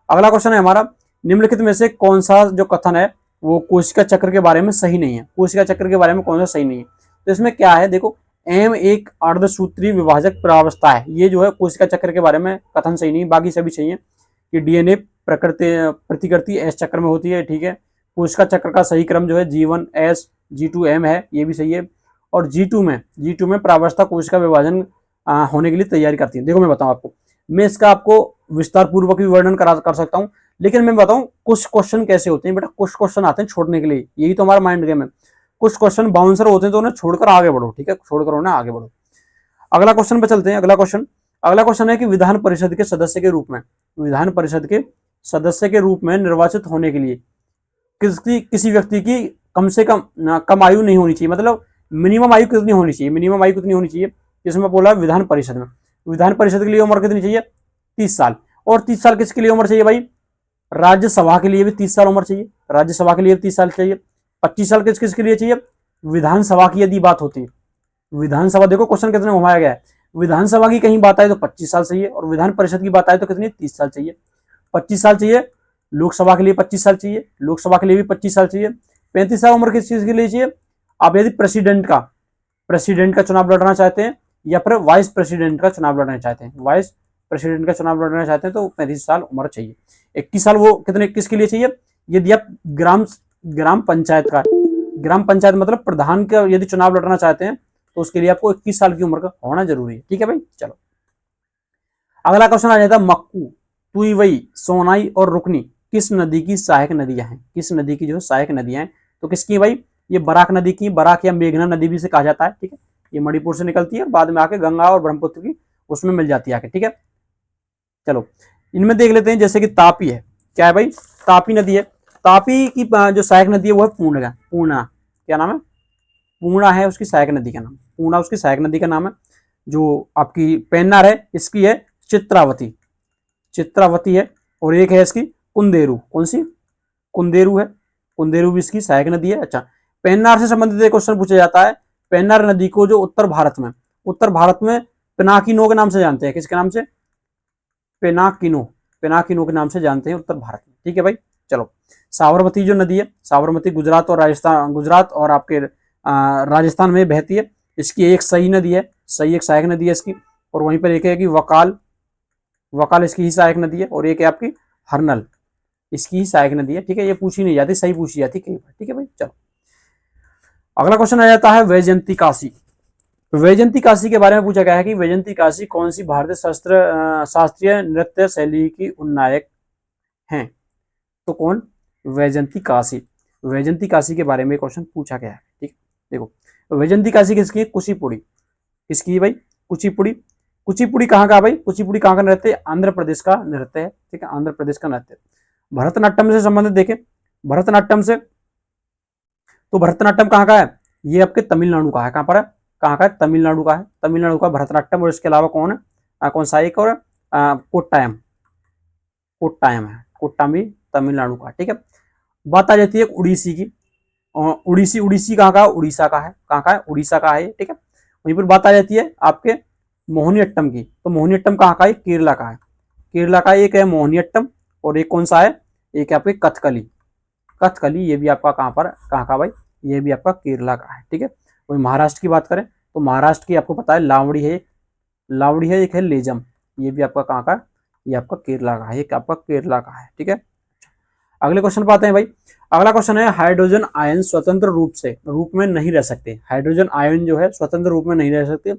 Speaker 2: अगला क्वेश्चन है हमारा, निम्नलिखित में से कौन सा जो कथन है वो कोशिका चक्र के बारे में सही नहीं है, कोशिका चक्र के बारे में कौन सा सही नहीं है। तो इसमें क्या है, देखो एम एक अर्धसूत्री विभाजक प्रावस्था है, ये जो है कोशिका चक्र के बारे में कथन सही नहीं, बाकी सभी सही है कि डीएनए प्रतिकृति एस चक्र में होती है, ठीक है। कोशिका चक्र का सही क्रम जो है G1 S G2 M है, ये भी सही है। और G2 में प्रावस्था कोशिका विभाजन होने के लिए तैयारी करती है। देखो मैं बताऊं आपको, मैं इसका आपको विस्तार पूर्वक भी वर्णन कर सकता हूँ, लेकिन मैं बताऊं कुछ क्वेश्चन कैसे होते हैं बेटा, कुछ क्वेश्चन आते हैं छोड़ने के लिए, यही तो हमारा माइंड गेम है। कुछ क्वेश्चन बाउंसर होते हैं तो उन्हें छोड़कर आगे बढ़ो, ठीक है, छोड़कर उन्हें आगे बढ़ो। अगला क्वेश्चन पे चलते हैं, अगला क्वेश्चन है कि विधान परिषद के सदस्य के रूप में, विधान परिषद के सदस्य के रूप में निर्वाचित होने के लिए किसी व्यक्ति की कम से कम आयु नहीं होनी चाहिए, मतलब मिनिमम आयु कितनी होनी चाहिए, मिनिमम आयु कितनी होनी चाहिए, इसमें बोला विधान परिषद में, विधान परिषद के लिए उम्र कितनी चाहिए, 30 साल। और 30 साल किसके लिए उम्र चाहिए भाई, राज्यसभा के लिए भी 30 साल उम्र चाहिए, राज्यसभा के लिए भी 30 साल चाहिए। 25 साल किसके लिए चाहिए, विधानसभा की यदि बात होती है, विधानसभा, देखो क्वेश्चन कितने घुमाया गया है, विधानसभा की कहीं बात आए तो 25 साल चाहिए, और विधान परिषद की बात आए तो कितनी, 30 साल चाहिए। 25 साल चाहिए, लोकसभा के लिए 25 साल चाहिए, लोकसभा के लिए भी 25 साल चाहिए। 35 साल उम्र किस चीज के लिए चाहिए, आप यदि प्रेसिडेंट का चुनाव लड़ना चाहते हैं या फिर वाइस प्रेसिडेंट का चुनाव लड़ना चाहते हैं, वाइस प्रेसिडेंट का चुनाव लड़ना चाहते हैं तो 35 साल उम्र चाहिए। 21 साल वो किसके लिए चाहिए, यदि आप ग्राम पंचायत मतलब प्रधान का यदि चुनाव लड़ना चाहते हैं तो उसके लिए आपको 21 साल की उम्र का होना जरूरी है, ठीक है भाई। चलो अगला क्वेश्चन आ जाता है, मक्कू, तुईवई, सोनाई और रुकनी किस नदी की सहायक नदियां हैं, किस नदी की जो सहायक नदियां हैं, तो किसकी भाई, ये बराक नदी की, बराक या मेघना नदी भी से कहा जाता है, ठीक है। ये मणिपुर से निकलती है, बाद में आके गंगा और ब्रह्मपुत्र की उसमें मिल जाती है आके, ठीक है। चलो इनमें देख लेते हैं, जैसे कि तापी है, क्या है भाई, तापी नदी है। तापी की जो सहायक नदी है वो है पूर्णा। पूर्णा क्या नाम है, पूर्णा है उसकी सहायक नदी का नाम, पूर्णा उसकी सहायक नदी का नाम है। जो आपकी पेन्नार है इसकी है चित्रावती, चित्रावती है। और एक है इसकी कुंदेरू, कौन सी, कुंदेरू है, कुंदेरू भी इसकी सहायक नदी है। अच्छा, पेन्नार से संबंधित एक क्वेश्चन पूछा जाता है, पेन्नार नदी को जो उत्तर भारत में पिनाकिनो के नाम से जानते हैं, किसके नाम से, पेनाकिनो, पेनाकिनो के नाम से जानते हैं उत्तर भारत में, ठीक है भाई। चलो साबरमती जो नदी है, साबरमती गुजरात और राजस्थान, गुजरात और आपके राजस्थान में बहती है। इसकी एक सही नदी है, सही एक सहायक नदी है इसकी। और वहीं पर एक है कि वकाल, वकाल इसकी ही सहायक नदी है। और एक है आपकी हरनल, इसकी ही सहायक नदी है, ठीक है। ये पूछी नहीं जाती, सही पूछी जाती कई बार, ठीक है भाई। चलो अगला क्वेश्चन आ जाता है वैजयंती काशी। वैजयंती काशी के बारे में पूछा गया है कि वैजयंती काशी कौन सी भारतीय शास्त्रीय नृत्य शैली की उन्नायक हैं। तो कौन, वैजयंती काशी, वैजयंती काशी के बारे में क्वेश्चन पूछा गया है, ठीक। देखो वैजयंती काशी किसकी है, कुचिपुड़ी, किसकी है भाई, कुचिपुड़ी। कुचिपुड़ी कहाँ का भाई, कुचिपुड़ी कहाँ का नृत्य, आंध्र प्रदेश का नृत्य है, ठीक है, आंध्र प्रदेश का नृत्य। भरतनाट्यम से संबंधित देखें, भरतनाट्यम से, तो भरतनाट्यम कहाँ का है, ये आपके तमिलनाडु का है। कहाँ पर है, कहाँ का है, तमिलनाडु का है, तमिलनाडु का भरतनाट्यम। और इसके अलावा कौन है, कौन सा एक और कोट्टायम, कोट्टायम है, कोट्टायम भी तमिलनाडु का, ठीक है। बात आ जाती है उड़ीसी की, उड़ीसी, उड़ीसी कहाँ का, उड़ीसा का है, कहाँ का है, उड़ीसा का है, ठीक है। वहीं पर बात आ जाती है आपके मोहिनीअट्टम की, तो मोहिनीअट्टम कहाँ का है, केरला का है, केरला का एक है मोहिनीअट्टम। और एक कौन सा है, एक आपके कथकली, कथकली, ये भी आपका कहाँ पर, कहाँ का भाई, ये भी आपका केरला का है, ठीक है। वही महाराष्ट्र की बात करें तो महाराष्ट्र की आपको पता है लावड़ी है, लावड़ी है, एक है लेजम, ये भी आपका कहाँ का, ये आपका केरला का है, एक आपका केरला का है, ठीक है। अगले क्वेश्चन पर आते हैं भाई। अगला क्वेश्चन है हाइड्रोजन आयन स्वतंत्र रूप में नहीं रह सकते। हाइड्रोजन आयन जो है स्वतंत्र रूप में नहीं रह सकते,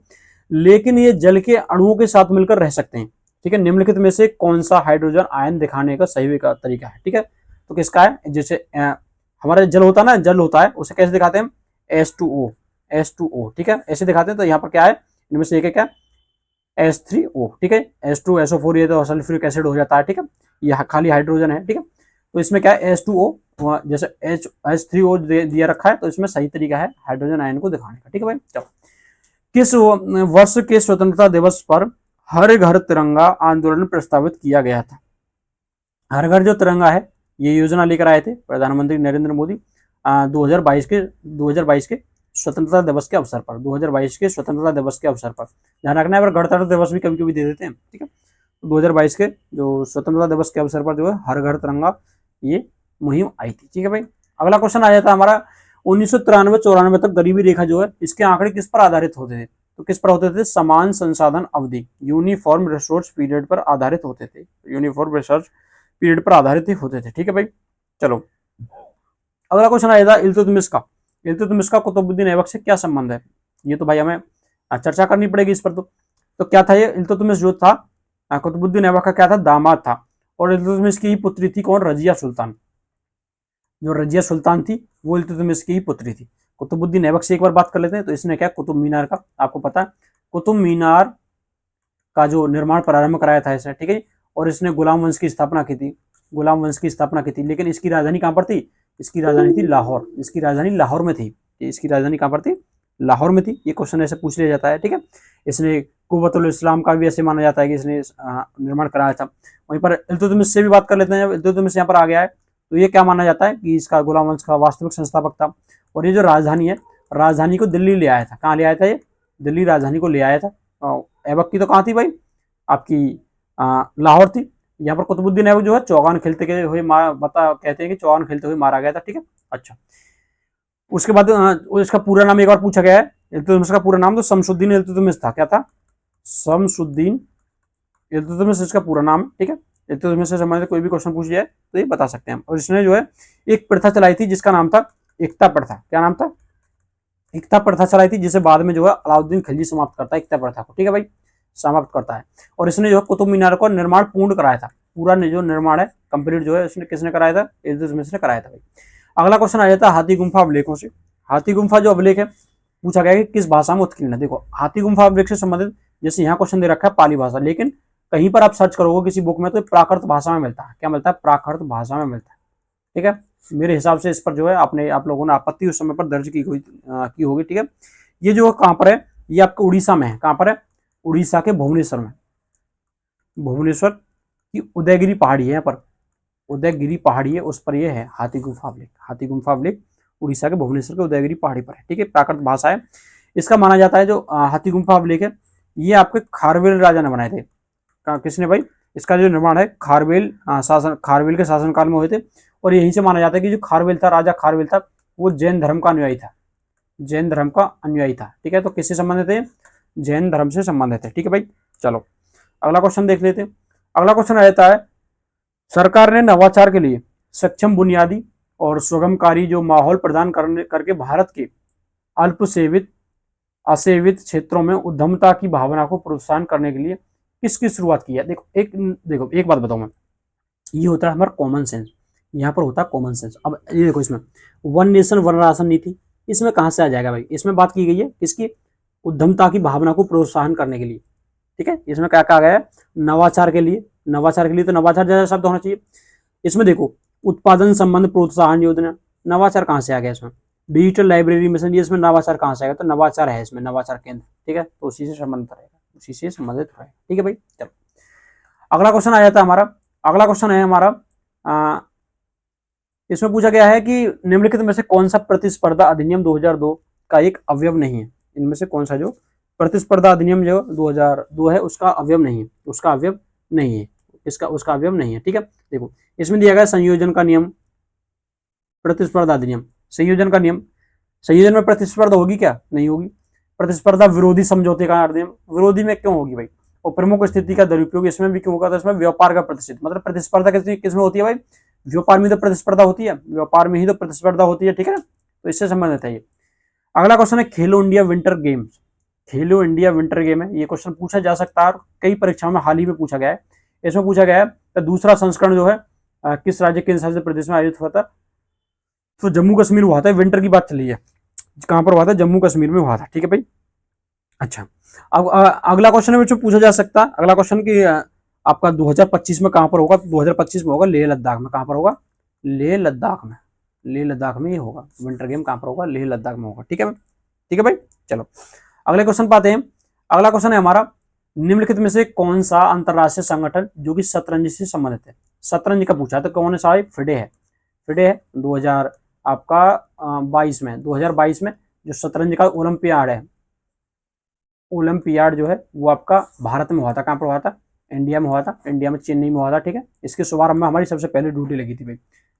Speaker 2: लेकिन ये जल के अणुओं के साथ मिलकर रह सकते हैं, ठीक है। निम्नलिखित में से कौन सा हाइड्रोजन आयन दिखाने का सही तरीका है, ठीक है। तो किसका है, जैसे हमारा जल होता है ना, जल होता है, उसे कैसे दिखाते हैं, H2O, H2O, ठीक है, ऐसे दिखाते हैं। तो यहाँ पर क्या है, इनमें से एक है क्या, H3O, ठीक है। H2 SO4 ये तो सल्फ्यूरिक एसिड हो जाता है, ठीक है, ये खाली हाइड्रोजन है, ठीक है। तो इसमें क्या है, H2O, जैसे H3O दिया रखा है, तो इसमें सही तरीका है हाइड्रोजन आयन को दिखाने का, ठीक है भाई। चलो किस वर्ष के स्वतंत्रता दिवस पर हर घर तिरंगा आंदोलन प्रस्तावित किया गया था। हर घर जो तिरंगा है, ये योजना लेकर आए थे प्रधानमंत्री नरेंद्र मोदी 2022 के स्वतंत्रता दिवस के अवसर पर, 2022 के स्वतंत्रता दिवस के अवसर पर। ध्यान रखना है, गणतंत्र दिवस भी कभी कभी दे देते हैं, ठीक है। 2022 के जो स्वतंत्रता दिवस के अवसर पर जो है हर घर तिरंगा ये मुहिम आई थी, ठीक है भाई। अगला क्वेश्चन आ जाता है हमारा 1993-94 तक गरीबी रेखा जो है, इसके आंकड़े किस पर आधारित होते थे। तो किस पर होते थे, समान संसाधन अवधि, यूनिफॉर्म रिसोर्स पीरियड पर आधारित होते थे, यूनिफॉर्म रिसर्च पीरियड पर आधारित ही होते थे, ठीक है भाई। चलो अगला क्वेश्चन आया था इल्तुतमिश का। इल्तुतमिश का कुतुबुद्दीन ऐबक से क्या संबंध है, ये तो भाई हमें चर्चा करनी पड़ेगी इस पर। तो क्या था ये, इल्तुतमिश जो था कुतुबुद्दीन ऐबक का क्या था, दामाद था। और इल्तुतमिश की ही पुत्री थी कौन, रजिया सुल्तान। जो रजिया सुल्तान थी वो इल्तुतमिश की ही पुत्री थी। कुतुबुद्दीन ऐबक से एक बार बात कर लेते हैं। तो इसने क्या, कुतुब मीनार का, आपको पता है कुतुब मीनार का जो निर्माण प्रारंभ कराया था इसने, ठीक है। और इसने गुलाम वंश की स्थापना की थी, गुलाम वंश की स्थापना की थी। लेकिन इसकी राजधानी कहाँ पर थी, इसकी राजधानी थी लाहौर, इसकी राजधानी लाहौर में थी। इसकी राजधानी कहाँ पर थी, लाहौर में थी। ये क्वेश्चन ऐसे पूछ लिया जाता है, ठीक है। इसने कुव्वतुल इस्लाम का भी ऐसे माना जाता है कि इसने निर्माण कराया था। वहीं पर इल्तुतमिश से भी बात कर लेते हैं। इल्तुतमिश यहाँ पर आ गया है तो ये क्या माना जाता है कि इसका गुलाम वंश का वास्तविक संस्थापक था। और ये जो राजधानी है, राजधानी को दिल्ली ले आया था। कहाँ ले आया था ये, दिल्ली राजधानी को ले आया था। ऐबक की तो कहाँ थी भाई, आपकी लाहौर थी। यहाँ पर कुतुबुद्दीन ऐबक जो है चौगान खेलते हुए कहते हैं कि चौगान खेलते हुए मारा गया था, ठीक है। अच्छा उसके बाद इसका पूरा नाम एक बार पूछा गया है, इल्तुतमिश का पूरा नाम तो शमसुद्दीन इल्तुतमिश था। क्या था, शमसुद्दीन इल्तुतमिश इसका पूरा नाम, ठीक है। इल्तुतमिश से संबंधित कोई भी क्वेश्चन पूछ जाए तो ये बता सकते हैं हम। और इसने जो है एक प्रथा चलाई थी जिसका नाम था एकता प्रथा। क्या नाम था, एकता प्रथा चलाई थी, जिसे बाद में जो है अलाउद्दीन खिलजी समाप्त करता है एकता प्रथा को, ठीक है भाई, समाप्त करता है। और इसने जो है कुतुब मीनार का निर्माण पूर्ण कराया था। पूरा जो निर्माण है कंप्लीट जो है इसने किसने कराया था, इल्तुतमिश ने कराया था भाई। अगला क्वेश्चन आ जाता है हाथी गुम्फा अभिलेखों से। हाथी गुम्फा जो अभिलेख है पूछा गया कि किस भाषा में उत्कीर्ण है। देखो हाथी गुम्फा अभिलेख से संबंधित जैसे यहाँ क्वेश्चन दे रखा है पाली भाषा, लेकिन कहीं पर आप सर्च करोगे किसी बुक में तो प्राकृत भाषा में मिलता है। क्या मिलता है? प्राकृत भाषा में मिलता है। ठीक है, मेरे हिसाब से इस पर जो है आप लोगों ने आपत्ति उस समय पर दर्ज की होगी। ठीक है, ये जो कहाँ पर है, ये आपके उड़ीसा में है। कहाँ पर है? उड़ीसा के भुवनेश्वर में। भुवनेश्वर की उदयगिरी पहाड़ी है, यहाँ पर उदयगिरी पहाड़ी है, उस पर ये है हाथी गुम्फा लेक। हाथी गुम्फा लेक उड़ीसा के भुवनेश्वर के उदयगिरी पहाड़ी पर है। ठीक है, प्राकृत भाषा है। इसका माना जाता है जो हाथी गुम्फा लेक है, ये आपके खारवेल राजा ने बनाए थे। किसने भाई? इसका जो निर्माण है खारवेल के शासनकाल में हुए थे। और यहीं से माना जाता है कि जो खारवेल था, राजा खारवेल था, वो जैन धर्म का अनुयायी था। जैन धर्म का अनुयायी था। ठीक है, तो किससे संबंधित है? जैन धर्म से संबंधित है। ठीक है भाई, चलो अगला क्वेश्चन देख लेते हैं। अगला क्वेश्चन रहता है, सरकार ने नवाचार के लिए सक्षम बुनियादी और सुगमकारी जो माहौल प्रदान करके भारत के अल्प सेवित असेवित क्षेत्रों में उद्यमता की भावना को प्रोत्साहन करने के लिए किसकी शुरुआत की है? देखो एक बात बताऊं मैं, ये होता है हमारा कॉमन सेंस। यहाँ पर होता है कॉमन सेंस। अब ये देखो, इसमें वन नेशन वन राशन नीति, इसमें कहाँ से आ जाएगा भाई? इसमें बात की गई है किसकी? उद्यमता की भावना को प्रोत्साहन करने के लिए। ठीक है, इसमें क्या कहा गया है? नवाचार के लिए। नवाचार के लिए तो नवाचार जैसा शब्द होना चाहिए। इसमें देखो, उत्पादन संबंध प्रोत्साहन योजना, नवाचार कहाँ से आ गया इसमें? डिजिटल लाइब्रेरी मिशन, ये इसमें नवाचार कहाँ से आएगा? तो नवाचार है इसमें, नवाचार केंद्र। ठीक है, तो उसी से संबंधित रहेगा, उसी से संबंधित रहेगा। ठीक है भाई, चलो अगला क्वेश्चन आ जाता है हमारा। अगला क्वेश्चन है हमारा, इसमें पूछा गया है कि निम्नलिखित में से कौन सा प्रतिस्पर्धा अधिनियम 2002 का एक अवयव नहीं है? इनमें से कौन सा जो प्रतिस्पर्धा अधिनियम जो 2002 है उसका अवयव नहीं है? उसका अवयव नहीं है, उसका अवयव नहीं है। ठीक है, देखो इसमें दिया गया संयोजन का नियम, प्रतिस्पर्धा अधिनियम, संयोजन का नियम। संयोजन में प्रतिस्पर्धा होगी क्या? नहीं होगी। प्रतिस्पर्धा विरोधी समझौते का अधिनियम, विरोधी में क्यों होगी भाई? और प्रमुख स्थिति का दुरुपयोग इसमें भी क्यों होगा? तो इसमें व्यापार का प्रतिष्ठित, मतलब प्रतिस्पर्धा किसमें होती है भाई? व्यापार में तो प्रतिस्पर्धा होती है, व्यापार में ही तो प्रतिस्पर्धा होती है। ठीक है ना, तो इससे संबंधित है ये। अगला क्वेश्चन है खेलो इंडिया विंटर गेम्स। खेलो इंडिया विंटर गेम है, ये क्वेश्चन पूछा जा सकता है और कई परीक्षाओं में हाल ही में पूछा गया है। इसमें पूछा गया है कि दूसरा संस्करण जो है किस राज्य केंद्र शासित प्रदेश में आयोजित हुआ था? तो जम्मू कश्मीर हुआ था। विंटर की बात चली है, कहां पर हुआ था? जम्मू कश्मीर में हुआ था। ठीक है भाई, अच्छा अब अगला क्वेश्चन है पूछा जा सकता है। अगला क्वेश्चन की आपका 2025 में कहां पर होगा? 2025 में होगा लेह लद्दाख में। कहां पर होगा? लेह लद्दाख में। लेह लद्दाख में ये होगा विंटर गेम। कहां पर होगा? लेह लद्दाख में होगा। ठीक है, ठीक है भाई, चलो अगले क्वेश्चन पाते हैं। अगला क्वेश्चन है हमारा, निम्नलिखित में से कौन सा अंतरराष्ट्रीय संगठन जो कि शतरंज से संबंधित है? शतरंज का पूछा तो कौन सा है? फिडे है। फिडे है 2000 आपका 22 में, 2022 में जो शतरंज का ओलंपियाड है, ओलंपियाड जो है वो आपका भारत में हुआ था। कहां पर हुआ था? इंडिया में हुआ था। इंडिया में चेन्नई में हुआ था। ठीक है, इसके शुभारंभ में हमारी सबसे पहले ड्यूटी लगी थी भाई,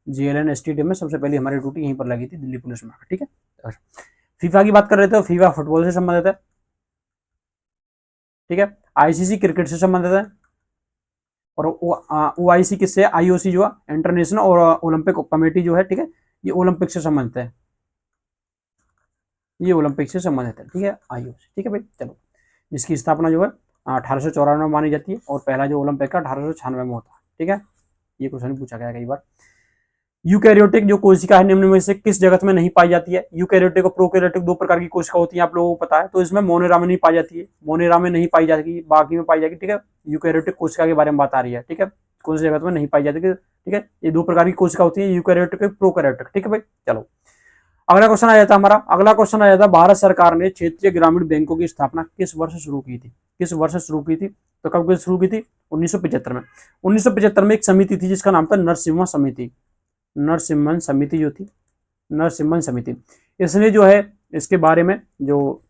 Speaker 2: JLN स्टेडियम में सबसे पहले हमारी ड्यूटी यहीं पर लगी थी, दिल्ली पुलिस में। ठीक है, फीफा की बात कर रहे थे, फीफा फुटबॉल से संबंधित है। ठीक है, ICC क्रिकेट से संबंधित है, और OIC किससे? IOC जो है इंटरनेशनल और ओलंपिक कमेटी जो है, ठीक है, ये ओलंपिक से संबंधित है, ये ओलंपिक से संबंधित है। ठीक है, IOC। ठीक है भाई, चलो जिसकी स्थापना जो है 1894 में मानी जाती है, और पहला जो ओलंपिक का 1896 में होता है। ठीक है, ये क्वेश्चन पूछा गया कई बार। यूकैरियोटिक जो कोशिका है निम्न में से किस जगत में नहीं पाई जाती है? यूकैरियोटिक और प्रोकैरियोटिक दो प्रकार की कोशिका होती है, आप लोगों को पता है। तो इसमें मोनेरा में नहीं पाई जाती है, मोनेरा में नहीं पाई जाती, बाकी में पाई जाएगी। ठीक है, यूकैरियोटिक कोशिका के बारे में बात आ रही है। ठीक है, कौन सी जगत में नहीं पाई जाती है? ठीक है, ये दो प्रकार की कोशिका होती है, यूकैरियोटिक और प्रोकैरियोटिक। ठीक है भाई, चलो अगला क्वेश्चन आ जाता है हमारा। अगला क्वेश्चन आ जाता है, भारत सरकार ने क्षेत्रीय ग्रामीण बैंकों की स्थापना किस वर्ष शुरू की थी? किस वर्ष शुरू की थी? तो कब शुरू की थी? 1975 में। 1975 में एक समिति थी जिसका नाम था नरसिम्हा समिति। नरसिम्हन समिति जो थी, नरसिम्हन समिति, इसने जो है इसके बारे में जो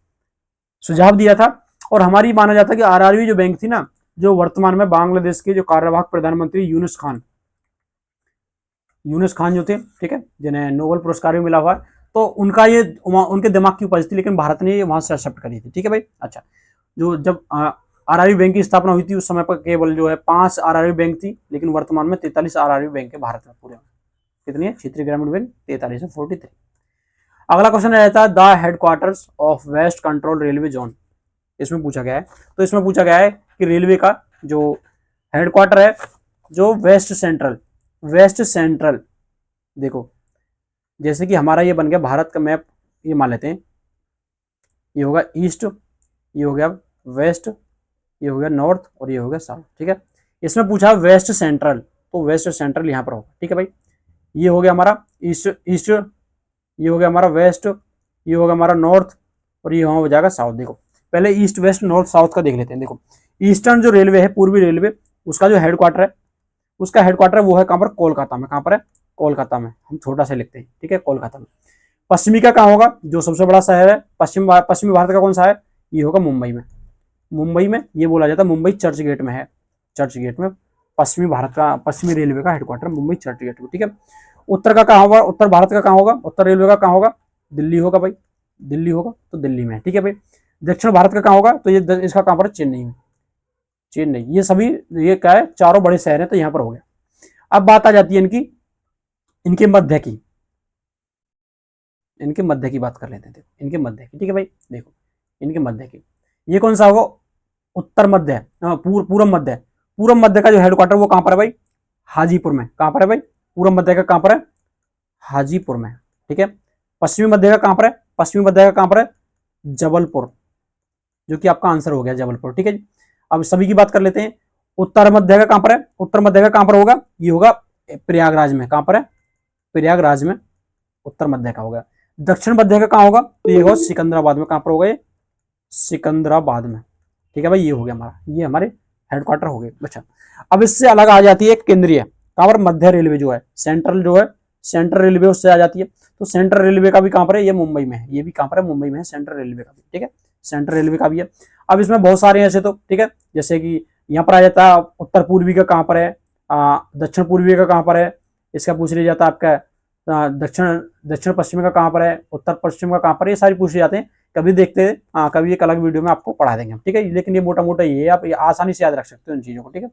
Speaker 2: सुझाव दिया था। और हमारी माना जाता है कि RRB जो बैंक थी ना, जो वर्तमान में बांग्लादेश के जो कार्यवाहक प्रधानमंत्री यूनुस खान जो थे, ठीक है, जिन्हें नोबेल पुरस्कार भी मिला हुआ है, तो उनका ये उनके दिमाग की उपज थी, लेकिन भारत ने ये वहां से एक्सेप्ट करी थी। ठीक है भाई, अच्छा जो जब RRB बैंक की स्थापना हुई थी उस समय पर केवल जो है 5 RRB बैंक थी, लेकिन वर्तमान में 43 RRB बैंक है भारत में पूरे। कितनी है? क्षेत्रीय ग्रामीण बैंक 43 है, 43। अगला क्वेश्चन रहता है, the headquarters of west control railway zone. इसमें पूछा गया है, तो इसमें पूछा गया है कि रेलवे का जो हेडक्वार्टर है, जो वेस्ट सेंट्रल, देखो जैसे कि हमारा ये बन गया भारत का मैप, ये मान लेते हैं, ये होगा ईस्ट, ये हो गया वेस्ट, ये हो गया नॉर्थ और ये हो गया साउथ, ठीक है। इसमें पूछा वेस्ट सेंट्रल, तो वेस्ट सेंट्रल यहाँ पर होगा, ठीक है भाई। ये हो गया हमारा ईस्ट, ईस्ट, ये हो गया हमारा वेस्ट, ये हो गया हमारा नॉर्थ और ये हो जाएगा साउथ। देखो पहले ईस्ट वेस्ट नॉर्थ साउथ का देख लेते हैं। देखो ईस्टर्न जो रेलवे है, पूर्वी रेलवे, उसका जो हेडक्वार्टर है, उसका हेडक्वार्टर वो है कहाँ पर, कोलकाता में। कहाँ पर है, कोलकाता में, हम छोटा से लिखते हैं, ठीक है, कोलकाता में। पश्चिमी का कहाँ होगा, जो सबसे बड़ा शहर है पश्चिमी भारत का कौन सा है, ये होगा मुंबई में। मुंबई में ये बोला जाता है, मुंबई चर्च गेट में है, चर्च गेट में पश्चिमी भारत का, पश्चिमी रेलवे का हेडक्वार्टर मुंबई चर्च गेट में, ठीक है। उत्तर का कहाँ होगा, उत्तर भारत का कहाँ होगा, उत्तर रेलवे का कहाँ होगा, दिल्ली होगा भाई, दिल्ली होगा तो दिल्ली में है, ठीक है भाई। दक्षिण भारत का कहाँ होगा, तो ये इसका कहाँ पर है, चेन्नई में, चेन्नई। ये सभी ये क्या है, चारों बड़े शहर है, तो यहाँ पर हो गया। अब बात आ जाती है इनकी, इनके मध्य की, इनके मध्य की बात कर लेते हैं। देखो इनके मध्य की, ठीक है भाई। देखो इनके मध्य की, ये कौन सा होगा, उत्तर मध्य है, पूर्व मध्य है। पूर्व मध्य का जो हेडक्वार्टर वो कहाँ पर है भाई, हाजीपुर में। कहाँ पर है भाई, पूर्व मध्य का कहाँ पर है, हाजीपुर में, ठीक है। पश्चिमी मध्य का कहाँ पर है, पश्चिमी मध्य का कहाँ पर है, जबलपुर, जो कि आपका आंसर हो गया जबलपुर, ठीक है जी। अब सभी की बात कर लेते हैं। उत्तर मध्य का कहाँ पर है, उत्तर मध्य का कहाँ पर होगा, ये होगा प्रयागराज में। कहाँ पर है, प्रयागराज में उत्तर मध्य का होगा। दक्षिण मध्य का कहाँ होगा, तो ये होगा सिकंदराबाद में। कहाँ पर होगा ये, सिकंदराबाद में, ठीक है भाई। ये हो गया हमारा, ये हमारे हेडक्वार्टर हो गए। अच्छा अब इससे अलग आ जाती है केंद्रीय, कहाँ पर, मध्य रेलवे जो है, सेंट्रल जो है, सेंट्रल रेलवे उससे आ जाती है। तो सेंट्रल रेलवे का भी कहाँ पर है, ये मुंबई में है। ये भी कहाँ पर है, मुंबई में है, सेंट्रल रेलवे का भी, ठीक है, सेंट्रल रेलवे का भी है। अब इसमें बहुत सारे ऐसे, तो ठीक है, जैसे कि यहाँ पर आ जाता है उत्तर पूर्वी का कहाँ पर है, दक्षिण पूर्वी का कहाँ पर है, इसका पूछ लिया जाता है आपका दक्षिण दक्षिण पश्चिम का कहाँ पर है, उत्तर पश्चिम का कहाँ पर है, ये सारी पूछ जाते हैं। कभी देखते हैं, कभी एक अलग वीडियो में आपको पढ़ा देंगे, ठीक है। लेकिन ये मोटा मोटा ये आप आसानी से याद रख सकते हो इन चीजों को, ठीक है।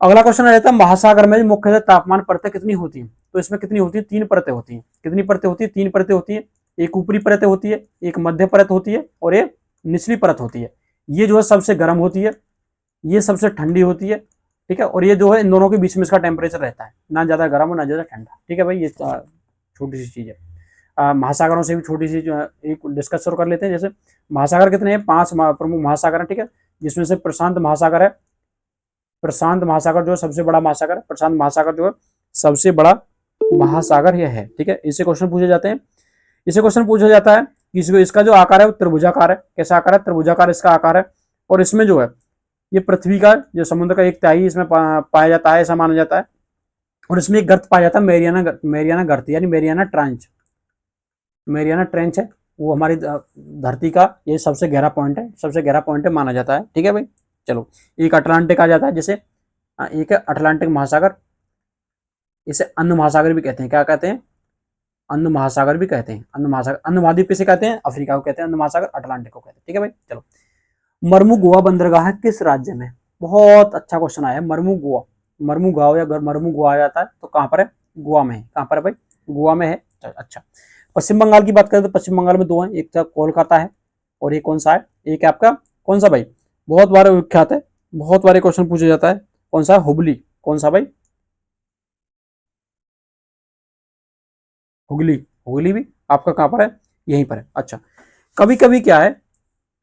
Speaker 2: अगला क्वेश्चन आ जाता है, महासागर में मुख्यतः तापमान परतें कितनी होती हैं, तो इसमें कितनी होती है, 3 परतें होती हैं। कितनी परतें होती है, 3 परतें होती है। एक ऊपरी परत होती है, एक मध्य परत होती है और एक निचली परत होती है। ये जो है सबसे गर्म होती है, ये सबसे ठंडी होती है, ठीक है। और ये जो है इन दोनों के बीच में इसका टेम्परेचर रहता है, ना ज्यादा गर्म और ना ज्यादा ठंडा, ठीक है भाई। ये छोटी सी चीज है। महासागरों से भी छोटी सी एक डिस्कस कर लेते हैं। जैसे महासागर कितने हैं, 5 प्रमुख महासागर हैं, ठीक है, जिसमें से प्रशांत महासागर है। प्रशांत महासागर जो है सबसे बड़ा महासागर है, प्रशांत महासागर जो है सबसे बड़ा महासागर यह है, ठीक है। इससे क्वेश्चन पूछे जाते हैं। इसे क्वेश्चन पूछा जाता है कि इसका जो आकार है वो त्रिभुजाकार है। कैसा आकार है, त्रिभुजाकार इसका आकार है। और इसमें जो है ये पृथ्वी का जो समुद्र का 1/3 इसमें पाया जाता है, ऐसा माना जाता है। और इसमें एक गर्त पाया जाता है, मेरियाना गर्त, यानी मेरियाना ट्रांच, मेरियाना ट्रेंच है, वो हमारी धरती का ये सबसे गहरा पॉइंट है, सबसे गहरा पॉइंट है माना जाता है, ठीक है भाई। चलो एक अटलांटिक आ जाता है, जैसे एक है अटलांटिक महासागर, इसे अन्य महासागर भी कहते हैं। क्या कहते हैं, अन्य महासागर भी कहते हैं। अन्य महासागर, अन्य महाद्वीप किसे कहते हैं, अफ्रीका को कहते हैं। अन्य महासागर अटलांटिक को कहते हैं, ठीक है भाई। चलो मर्मुगोआ बंदरगाह किस राज्य में, बहुत अच्छा क्वेश्चन आया है। मर्मुगोआ, मर्मुगांव या मर्मुगोआ आ जाता है तो कहाँ पर है, गोवा में है। कहाँ पर है भाई, गोवा में है। अच्छा पश्चिम बंगाल की बात करें तो पश्चिम बंगाल में 2 हैं, एक तो कोलकाता है और एक कौन सा है, एक है आपका कौन सा भाई, बहुत बार विख्यात है, बहुत बार क्वेश्चन पूछा जाता है, कौन सा, हुगली। कौन सा भाई, हुगली। हुगली भी आपका कहाँ पर है, यहीं पर है। अच्छा कभी कभी क्या है,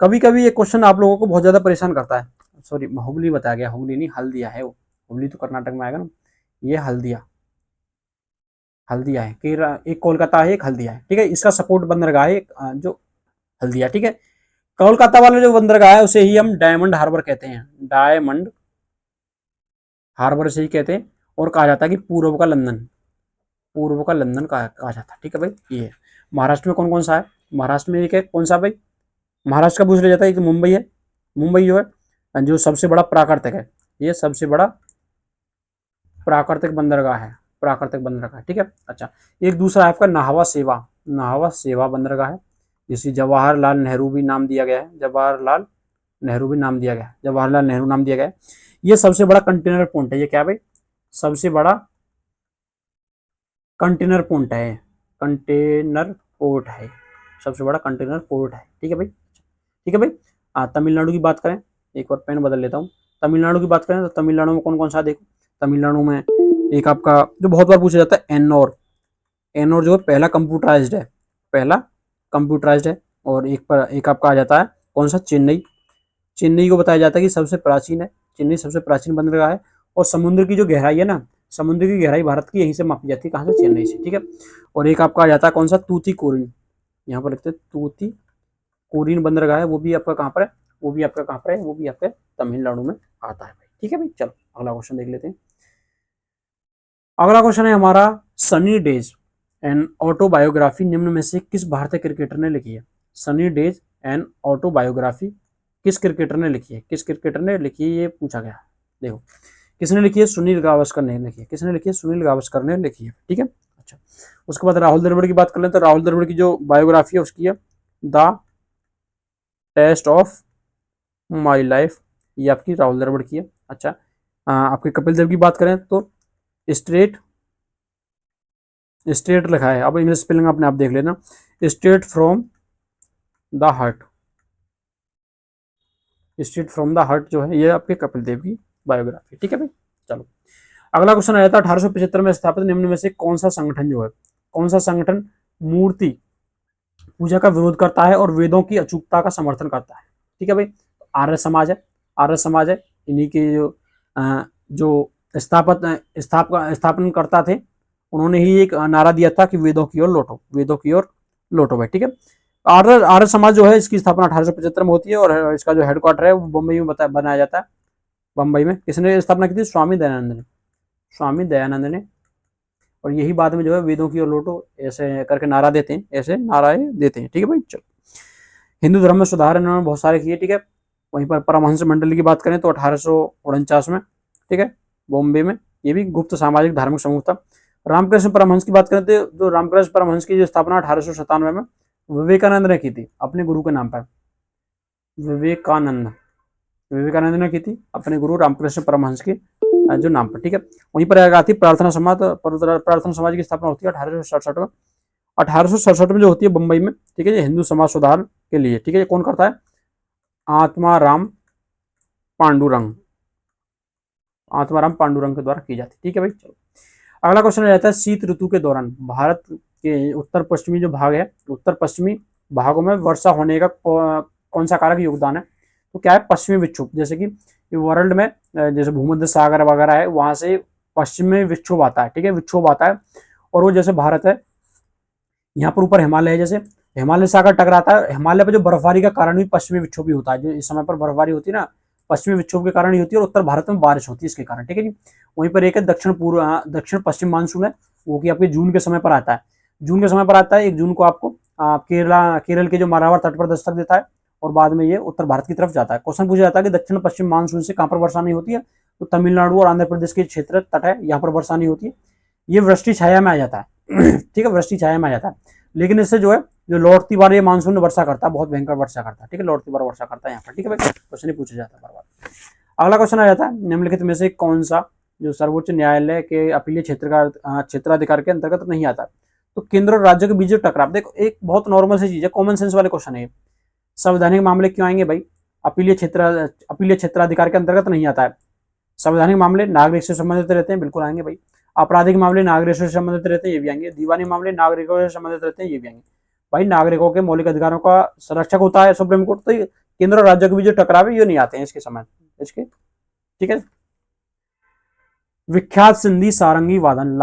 Speaker 2: कभी कभी ये क्वेश्चन आप लोगों को बहुत ज्यादा परेशान करता है। सॉरी हुगली बताया गया, हुगली नहीं हल्दिया है वो, हुगली तो कर्नाटक में आएगा ना, ये हल्दिया, हल्दिया है कि एक कोलकाता है एक हल्दिया है, ठीक है। इसका सपोर्ट बंदरगाह है जो हल्दिया, ठीक है। कोलकाता वाले जो बंदरगाह है उसे ही हम डायमंड हार्बर कहते हैं, डायमंड हार्बर से ही कहते हैं। और कहा जाता है कि पूर्व का लंदन, पूर्व का लंदन कहा जाता है, ठीक है भाई। ये महाराष्ट्र में कौन कौन सा है, महाराष्ट्र में एक है कौन सा भाई, महाराष्ट्र का पूछ लिया जाता है कि मुंबई है। मुंबई जो है जो सबसे बड़ा प्राकृतिक है, ये सबसे बड़ा प्राकृतिक बंदरगाह है, प्राकृतिक बंदरगाह, ठीक है। अच्छा एक दूसरा है आपका नाहवा सेवा, नाहवा सेवा बंदरगाह है, जिसे जवाहरलाल नेहरू भी नाम दिया गया है, जवाहरलाल नेहरू भी नाम दिया गया है, जवाहरलाल नेहरू नाम दिया गया है। ये सबसे बड़ा कंटेनर पोर्ट है, ये क्या है भाई, सबसे बड़ा कंटेनर पोर्ट है, कंटेनर पोर्ट है, सबसे बड़ा कंटेनर पोर्ट है, ठीक है भाई, ठीक है भाई। तमिलनाडु की बात करें, एक और पेन बदल लेता हूँ। तमिलनाडु की बात करें तो तमिलनाडु में कौन कौन सा, देखो तमिलनाडु में एक आपका जो बहुत बार पूछा जाता है एन्नोर, एन्नोर जो है पहला कंप्यूटराइज्ड है, पहला कंप्यूटराइज्ड है। और एक आपका आ जाता है कौन सा, चेन्नई, चेन्नई को बताया जाता है कि सबसे प्राचीन है, चेन्नई सबसे प्राचीन बंदरगाह है। और समुद्र की जो गहराई है ना, समुद्र की गहराई भारत की यहीं से मापी जाती है, कहाँ से, चेन्नई से, ठीक है। और एक आपका आ जाता है कौन सा, तूतीकोरिन, यहाँ पर लिखते हैं तूतीकोरिन बंदरगाह है, वो भी आपका कहाँ पर है, वो भी आपका कहाँ पर है, वो भी आपके तमिलनाडु में आता है भाई, ठीक है भाई। चलो अगला क्वेश्चन देख लेते हैं। अगला क्वेश्चन है हमारा, सनी डेज एंड ऑटोबायोग्राफी निम्न में से किस भारतीय क्रिकेटर ने लिखी है। सनी डेज एंड ऑटोबायोग्राफी किस क्रिकेटर ने लिखी है, किस क्रिकेटर ने लिखी है, ये पूछा गया है। देखो किसने लिखी है, सुनील गावस्कर ने लिखी है, किसने लिखी है, सुनील गावस्कर ने लिखी है, ठीक है। अच्छा, उसके बाद राहुल द्रविड़ की बात कर लें तो राहुल द्रविड़ की जो बायोग्राफी है उसकी है the test of my life, ये आपकी राहुल द्रविड़ की है। अच्छा, आपके कपिल देव की बात करें तो स्ट्रेट स्ट्रेट लिखा है, अब इंग्लिश स्पेलिंग अपने आप देख लेना, straight from the heart, straight from the heart जो है ये आपके कपिल देव की बायोग्राफी, ठीक है भाई। चलो अगला क्वेश्चन आया था, 1875 में स्थापित निम्न में से कौन सा संगठन जो है, कौन सा संगठन मूर्ति पूजा का विरोध करता है और वेदों की अचूकता का समर्थन करता है, ठीक है भाई। आर्य समाज है, आर्य समाज है, इन्हीं के जो स्थापन करता थे, उन्होंने ही एक नारा दिया था कि वेदों की ओर लौटो, वेदों की ओर लौटो भाई, ठीक है। आर्य समाज जो है इसकी स्थापना 1875 में होती है और इसका जो हेडक्वार्टर है वो मुंबई में बनाया जाता है। बम्बई में किसने स्थापना की थी, स्वामी दयानंद ने, स्वामी दयानंद ने। और यही बाद में जो है वेदों की ओर लौटो ऐसे करके नारा देते हैं, ऐसे नाराएं देते हैं, ठीक है भाई। चलो हिंदू धर्म में सुधार इन्होंने बहुत सारे किए, ठीक है। वहीं पर परमहंस मंडली की बात करें तो 1849 में, ठीक है, बॉम्बे में, ये भी गुप्त सामाजिक धार्मिक समूह था। रामकृष्ण परमहंस की बात करें तो रामकृष्ण परमहंस की जो स्थापना 1897 में विवेकानंद ने की थी, अपने गुरु के नाम पर, विवेकानंद ने की थी अपने गुरु रामकृष्ण परमहंस के जो नाम पर, ठीक है। वहीं पर आती प्रार्थना समाज, प्रार्थना समाज की स्थापना होती है 1867 में, 1867 में जो होती है बम्बई में, ठीक है, हिंदू समाज सुधार के लिए, ठीक है। कौन करता है, आत्माराम पांडुरंग, आत्माराम पांडुरंग के द्वारा की जाती है, ठीक है भाई। चलो अगला क्वेश्चन रहता है, शीत ऋतु के दौरान भारत के उत्तर पश्चिमी जो भाग है, उत्तर पश्चिमी भागों में वर्षा होने का कौन सा कारक योगदान है, तो क्या है, पश्चिमी विक्षोभ। जैसे कि वर्ल्ड में जैसे भूमध्य सागर वगैरह है, वहां से पश्चिम में विक्षोभ आता है, ठीक है, विक्षोभ आता है। और वो जैसे भारत है, यहाँ पर ऊपर हिमालय है, जैसे हिमालय से आकर टकराता है, हिमालय पर जो बर्फबारी का कारण भी पश्चिमी विक्षोभ ही होता है, जो इस समय पर बर्फबारी होती है ना, पश्चिमी विक्षोभ के कारण ही होती है, और उत्तर भारत में बारिश होती है इसके कारण, ठीक है जी। वहीं पर एक है दक्षिण पश्चिम मानसून है, वो कि आपके जून के समय पर आता है, जून के समय पर आता है, 1 जून को आपको केरल के जो मालाबार तट पर दस्तक देता है और बाद में ये उत्तर भारत की तरफ जाता है। क्वेश्चन पूछा जाता है कि दक्षिण पश्चिम मानसून से कहाँ पर वर्षा नहीं होती है, तो तमिलनाडु और आंध्र प्रदेश के क्षेत्र तट है, यहाँ पर वर्षा नहीं होती है, ये वृष्टि छाया में आ जाता है ठीक है, वृष्टि छाया में आ जाता है। लेकिन इससे जो है जो लौटती बार ये मानसून वर्षा करता है, बहुत भयंकर वर्षा करता है, ठीक है, लौटती बार वर्षा करता है यहाँ पर, ठीक है भाई। क्वेश्चन ही पूछा जाता है बार बार। अगला क्वेश्चन आ जाता है, निम्नलिखित में से कौन सा जो सर्वोच्च न्यायालय के अपीलीय क्षेत्राधिकार के अंतर्गत नहीं आता, तो केंद्र और राज्य के बीच जो टकराव, देखो एक बहुत नॉर्मल सी चीज है, कॉमन सेंस वाले क्वेश्चन है। संवैधानिक मामले क्यों आएंगे भाई, अपीलीय क्षेत्राधिकार के अंतर्गत नहीं आता है। संवैधानिक मामले नागरिक से संबंधित रहते हैं, बिल्कुल आएंगे भाई। आपराधिक मामले नागरिकों से संबंधित रहते हैं, ये भी आएंगे। दीवानी मामले नागरिकों से संबंधित रहते हैं, ये भी आएंगे भाई। नागरिकों के मौलिक अधिकारों का संरक्षक होता है सुप्रीम कोर्ट, तो केंद्र और राज्य के बीच जो टकराव है ये नहीं आते हैं इसके समय, इसके, ठीक है। विख्यात सिंधी सारंगी वादन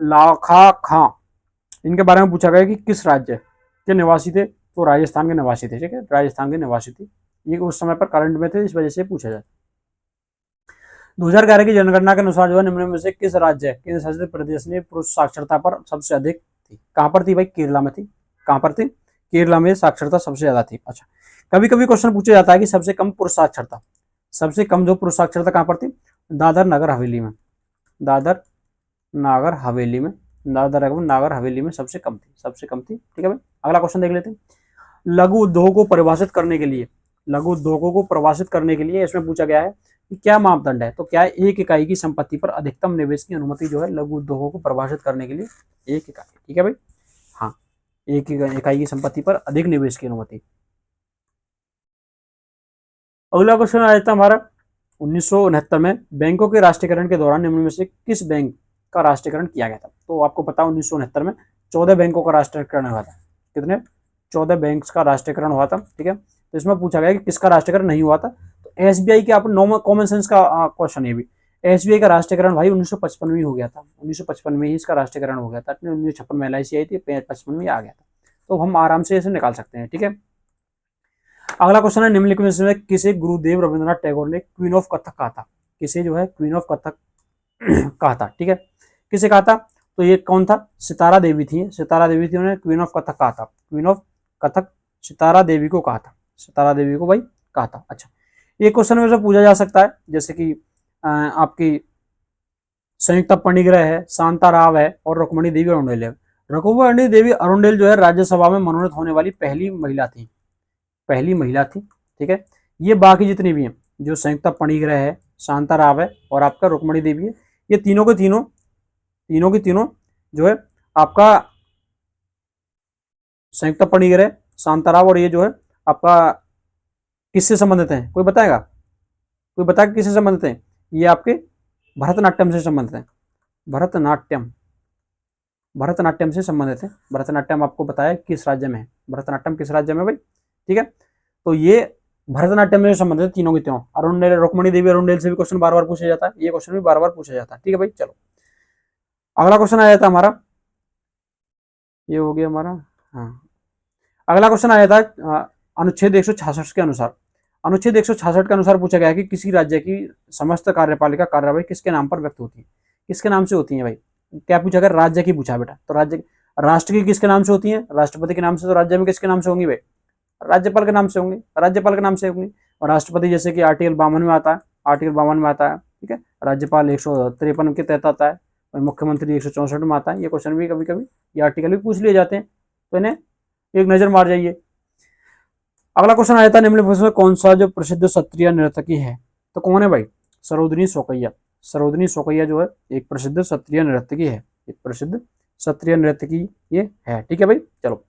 Speaker 2: लाखा खां, इनके बारे में पूछा गया कि किस राज्य के निवासी थे, तो राजस्थान के निवासी थे, ठीक है, राजस्थान के निवासी थे, ये उस समय पर करंट में थे, इस वजह से पूछा जाए। 2011 की जनगणना के अनुसार जो है निम्न में से किस राज्य केंद्र शासित प्रदेश ने पुरुष साक्षरता पर सबसे अधिक थी, कहां पर थी भाई, केरला में थी, कहां पर थी, केरला में साक्षरता सबसे ज्यादा थी। अच्छा, कभी कभी क्वेश्चन पूछा जाता है कि सबसे कम पुरुष साक्षरता, सबसे कम जो पुरुष साक्षरता कहां पर थी, दादर नगर हवेली में, दादर नागर हवेली में, दादर नागर हवेली में सबसे कम थी, सबसे कम थी, ठीक है भाई। अगला क्वेश्चन देख लेते हैं, लघु उद्योगों को परिभाषित करने के लिए, लघु उद्योगों को परिभाषित करने के लिए इसमें पूछा गया है कि क्या मापदंड है, तो क्या है, एक इकाई की संपत्ति पर अधिकतम निवेश की अनुमति जो है लघु उद्योगों को परिभाषित करने के लिए, एक इकाई, ठीक है भाई, हाँ, एक इकाई की संपत्ति पर अधिक निवेश की अनुमति। अगला क्वेश्चन आ जाता है हमारा 1969 में बैंकों के राष्ट्रीयकरण के दौरान निम्न में से किस बैंक का राष्ट्रीयकरण किया गया था, तो आपको पता है 1969 में 14 बैंकों का राष्ट्रीयकरण हुआ था, कितने, 14 बैंक का राष्ट्रीयकरण हुआ था, ठीक है। तो इसमें पूछा गया कि किसका राष्ट्रीयकरण नहीं हुआ था। तो एसबीआई के आप नॉर्मल कॉमन सेंस का क्वेश्चन है भी। एसबीआई का राष्ट्रीयकरण भाई 1955 में ही हो गया था, 1955 में ही इसका राष्ट्रीयकरण हो गया था। 1956 में एलआईसी आई थी, 55 में आ गया था, तो हम आराम से इसे निकाल सकते हैं, ठीक है। अगला क्वेश्चन है, निम्नलिखित में से किसे गुरुदेव रविंद्रनाथ टैगोर ने क्वीन ऑफ कथक कहा था? किसे जो है क्वीन ऑफ कथक कहा था, ठीक है, किसे कहा था? तो ये कौन था? सितारा देवी थी, सितारा देवी थी, उन्होंने क्वीन ऑफ कथक कहा था। क्वीन ऑफ कथक सितारा देवी को कहा था, सितारा देवी को भाई कहा था। अच्छा, ये क्वेश्चन में से पूछा जा सकता है, जैसे कि आपकी संयुक्ता पणिग्रह है, शांता राव है और रुक्मणी देवी अरुंडेल है। रुक्मणी देवी अरुंडेल जो है राज्यसभा में मनोनीत होने वाली पहली महिला थी, पहली महिला थी, ठीक है। ये बाकी जितनी भी हैं, जो संयुक्ता पणिग्रह है, शांता राव है और आपका रुक्मणी देवी है, ये तीनों के तीनों जो है आपका संयुक्ता पणिग्रह, शांता राव और ये जो है आपका किससे संबंधित हैं? कोई बताएगा? कोई बताएगा किससे संबंधित हैं? ये आपके भरतनाट्यम से संबंधित है, भरतनाट्यम, भरतनाट्यम से संबंधित है। भरतनाट्यम आपको बताया किस राज्य में है, भरतनाट्यम किस राज्य में भाई, ठीक है। तो ये भरतनाट्यम में संबंधित तीनों के तीनों। अरुंडेल, रुक्मणी देवी अरुंडेल से भी क्वेश्चन बार बार पूछा जाता है, ये क्वेश्चन भी बार बार पूछा जाता है, ठीक है भाई। चलो अगला क्वेश्चन आया था हमारा, ये हो गया हमारा, हाँ। अगला क्वेश्चन आया था अनुच्छेद 166 के अनुसार, अनुच्छेद 166 के अनुसार पूछा गया है कि किसी राज्य की समस्त कार्यपालिका कार्यवाही किसके नाम पर व्यक्त होती है? किसके नाम से होती है भाई? क्या पूछा गया? राज्य की पूछा बेटा। तो राज्य, राष्ट्र की किसके नाम से होती है? राष्ट्रपति के नाम से। तो राज्य में किसके नाम से होंगी भाई? राज्यपाल के नाम से होंगी, राज्यपाल के नाम से होंगी। और राष्ट्रपति जैसे कि आर्टिकल 52 में आता है, आर्टिकल 52 में आता है, ठीक है। राज्यपाल 153 के तहत आता है और मुख्यमंत्री 164 में आता है। ये क्वेश्चन भी कभी कभी ये आर्टिकल भी पूछ लिए जाते हैं, तो इन्हें एक नजर मार जाइए। अगला क्वेश्चन आया था, निम्नलिखित में कौन सा जो प्रसिद्ध क्षत्रिय नर्तकी है? तो कौन है भाई? सरोदनी सौकैया। सरोदनी सौकैया जो है एक प्रसिद्ध क्षत्रिय नर्तकी है, एक प्रसिद्ध क्षत्रिय नर्तकी ये है, ठीक है भाई। चलो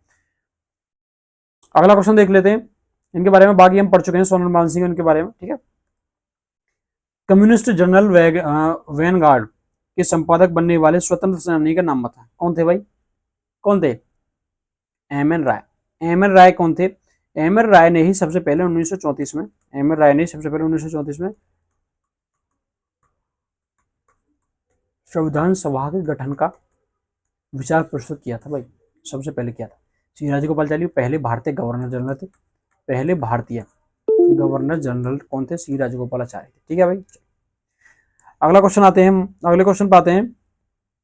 Speaker 2: अगला क्वेश्चन देख लेते हैं, इनके बारे में बाकी हम पढ़ चुके हैं, सोनल मानसिंह इनके बारे में, ठीक है। कम्युनिस्ट जर्नल वैनगार्ड के संपादक बनने वाले स्वतंत्र सेनानी का नाम बता। कौन थे भाई? कौन थे? एम एन राय। एम एन राय कौन थे? एम एन राय ने ही सबसे पहले 1934 में, एम एन राय ने सबसे पहले 1934 में संविधान सभा के गठन का विचार प्रस्तुत किया था भाई, सबसे पहले किया था। श्री राजगोपालाचारी पहले भारतीय गवर्नर जनरल थे, पहले भारतीय गवर्नर जनरल कौन थे? श्री राजगोपालाचारी थे, ठीक है भाई। अगला क्वेश्चन आते हैं हम, अगले क्वेश्चन पाते हैं।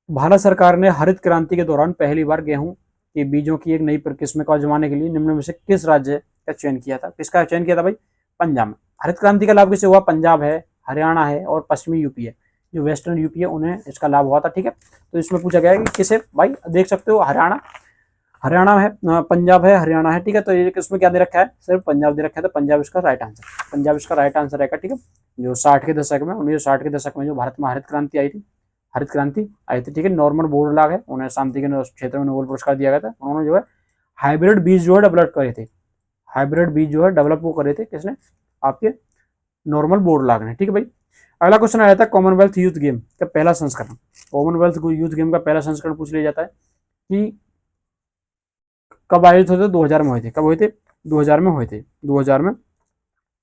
Speaker 2: भारत सरकार ने हरित क्रांति के दौरान पहली बार गेहूं के बीजों की एक नई किस्म को आजमाने के लिए निम्न में से किस राज्य का चयन किया था? किसका चयन किया था भाई? पंजाब में। हरित क्रांति का लाभ किसे हुआ? पंजाब है, हरियाणा है और पश्चिमी यूपी है, जो वेस्टर्न यूपी है उन्हें इसका लाभ हुआ था, ठीक है। तो इसमें पूछा गया है कि किसे भाई, देख सकते हो हरियाणा, हरियाणा है, पंजाब है, हरियाणा है, ठीक है। तो ये इसमें क्या दे रखा है? सिर्फ पंजाब दे रखा है, तो पंजाब इसका राइट आंसर, पंजाब इसका राइट आंसर रहेगा, ठीक है। जो 60 के दशक में, 1960 के दशक में जो भारत में हरित क्रांति आई थी, हरित क्रांति आई थी, ठीक है। नॉर्मन बोरलॉग है, उन्हें शांति के क्षेत्र में नोबेल पुरस्कार दिया गया था। उन्होंने जो है हाइब्रिड बीज जो है डेवलप करे थे, हाइब्रिड बीज जो है डेवलप वो करे थे, किसने? आपके नॉर्मन बोरलॉग ने, ठीक है भाई। अगला क्वेश्चन आया था, कॉमनवेल्थ यूथ गेम का पहला संस्करण, कॉमनवेल्थ यूथ गेम का पहला संस्करण पूछ लिया जाता है कि कब आयोजित हुए थे? 2000 में हुए थे। कब हुए थे? 2000 में हुए थे, 2000 में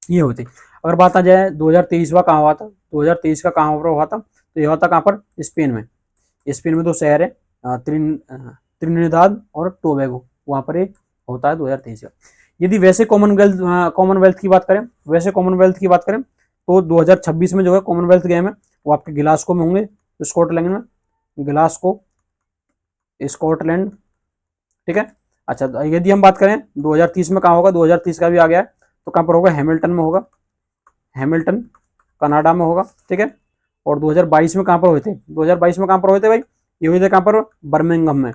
Speaker 2: ये हुए थे। अगर बात आ जाए 2023 कहाँ हुआ था? 2023 का कहाँ पर हुआ था? तो ये हुआ था कहाँ पर? स्पेन में। स्पेन में दो शहर है, त्रिनिदाद और टोबैगो, वहाँ पर ये होता है 2023 का। यदि वैसे कॉमनवेल्थ की बात करें, वैसे कॉमनवेल्थ की बात करें तो 2026 में जो है कॉमनवेल्थ गेम है वो आपके ग्लासगो में होंगे, स्कॉटलैंड में, ग्लासगो स्कॉटलैंड, ठीक है। अच्छा, यदि हम बात करें 2030 में कहाँ होगा? 2030 का भी आ गया है, तो कहाँ पर होगा? हैमिल्टन में होगा, हैमिल्टन कनाडा में होगा, ठीक है। और 2022 में कहाँ पर हुए थे? 2022 में कहाँ पर हुए थे भाई? ये हुए थे कहाँ पर? बर्मिंघम में,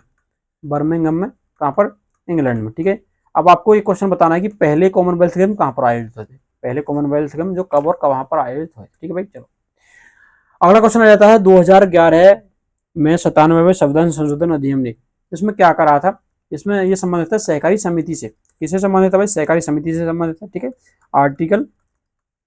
Speaker 2: बर्मिंघम में, कहाँ पर? इंग्लैंड में, ठीक है। अब आपको एक क्वेश्चन बताना है कि पहले कॉमनवेल्थ गेम कहाँ पर आयोजित हुए थे, पहले कॉमनवेल्थ गेम जो कब और कहाँ पर आयोजित हुए, ठीक है भाई। चलो अगला क्वेश्चन आ जाता है, 2011 में 97वें संविधान संशोधन अधिनियम ने इसमें क्या करा था? इसमें ये संबंधित है सहकारी समिति से। किससे संबंधित है भाई? सहकारी समिति से संबंधित है, ठीक है। आर्टिकल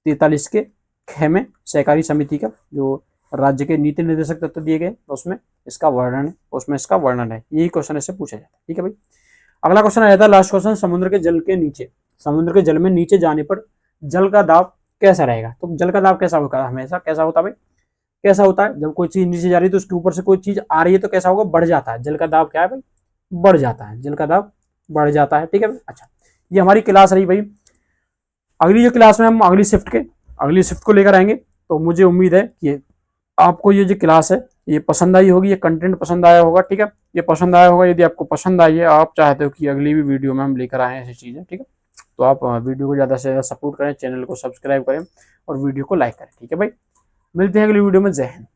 Speaker 2: 43 के ख में सहकारी समिति का जो राज्य के नीति निर्देशक तत्व दिए गए उसमें इसका वर्णन है, उसमें इसका वर्णन है, यही क्वेश्चन इससे पूछा जाता है, ठीक है भाई। अगला क्वेश्चन आ जाता है, लास्ट क्वेश्चन, समुद्र के जल के नीचे समुद्र के जल में नीचे जाने पर जल का दाब कैसा रहेगा। तो जल का दाब कैसा होगा, हमेशा कैसा होता है भाई, कैसा होता है, जब कोई चीज नीचे जा रही है तो उसके ऊपर से कोई चीज आ रही है तो कैसा होगा, बढ़ जाता है। जल का दाब क्या है भाई, बढ़ जाता है, जल का दाब बढ़ जाता है। ठीक है भाई। अच्छा, ये हमारी क्लास रही भाई। अगली जो क्लास में हम अगली शिफ्ट को लेकर आएंगे। तो मुझे उम्मीद है कि आपको ये जो क्लास है ये पसंद आई होगी, ये कंटेंट पसंद आया होगा। ठीक है, ये पसंद आया होगा। यदि आपको पसंद आई है, आप चाहते हो कि अगली भी वीडियो में हम लेकर आए ऐसी चीजें, ठीक है, तो आप वीडियो को ज़्यादा से ज़्यादा सपोर्ट करें, चैनल को सब्सक्राइब करें और वीडियो को लाइक करें। ठीक है भाई, मिलते हैं अगली वीडियो में। जय हिंद।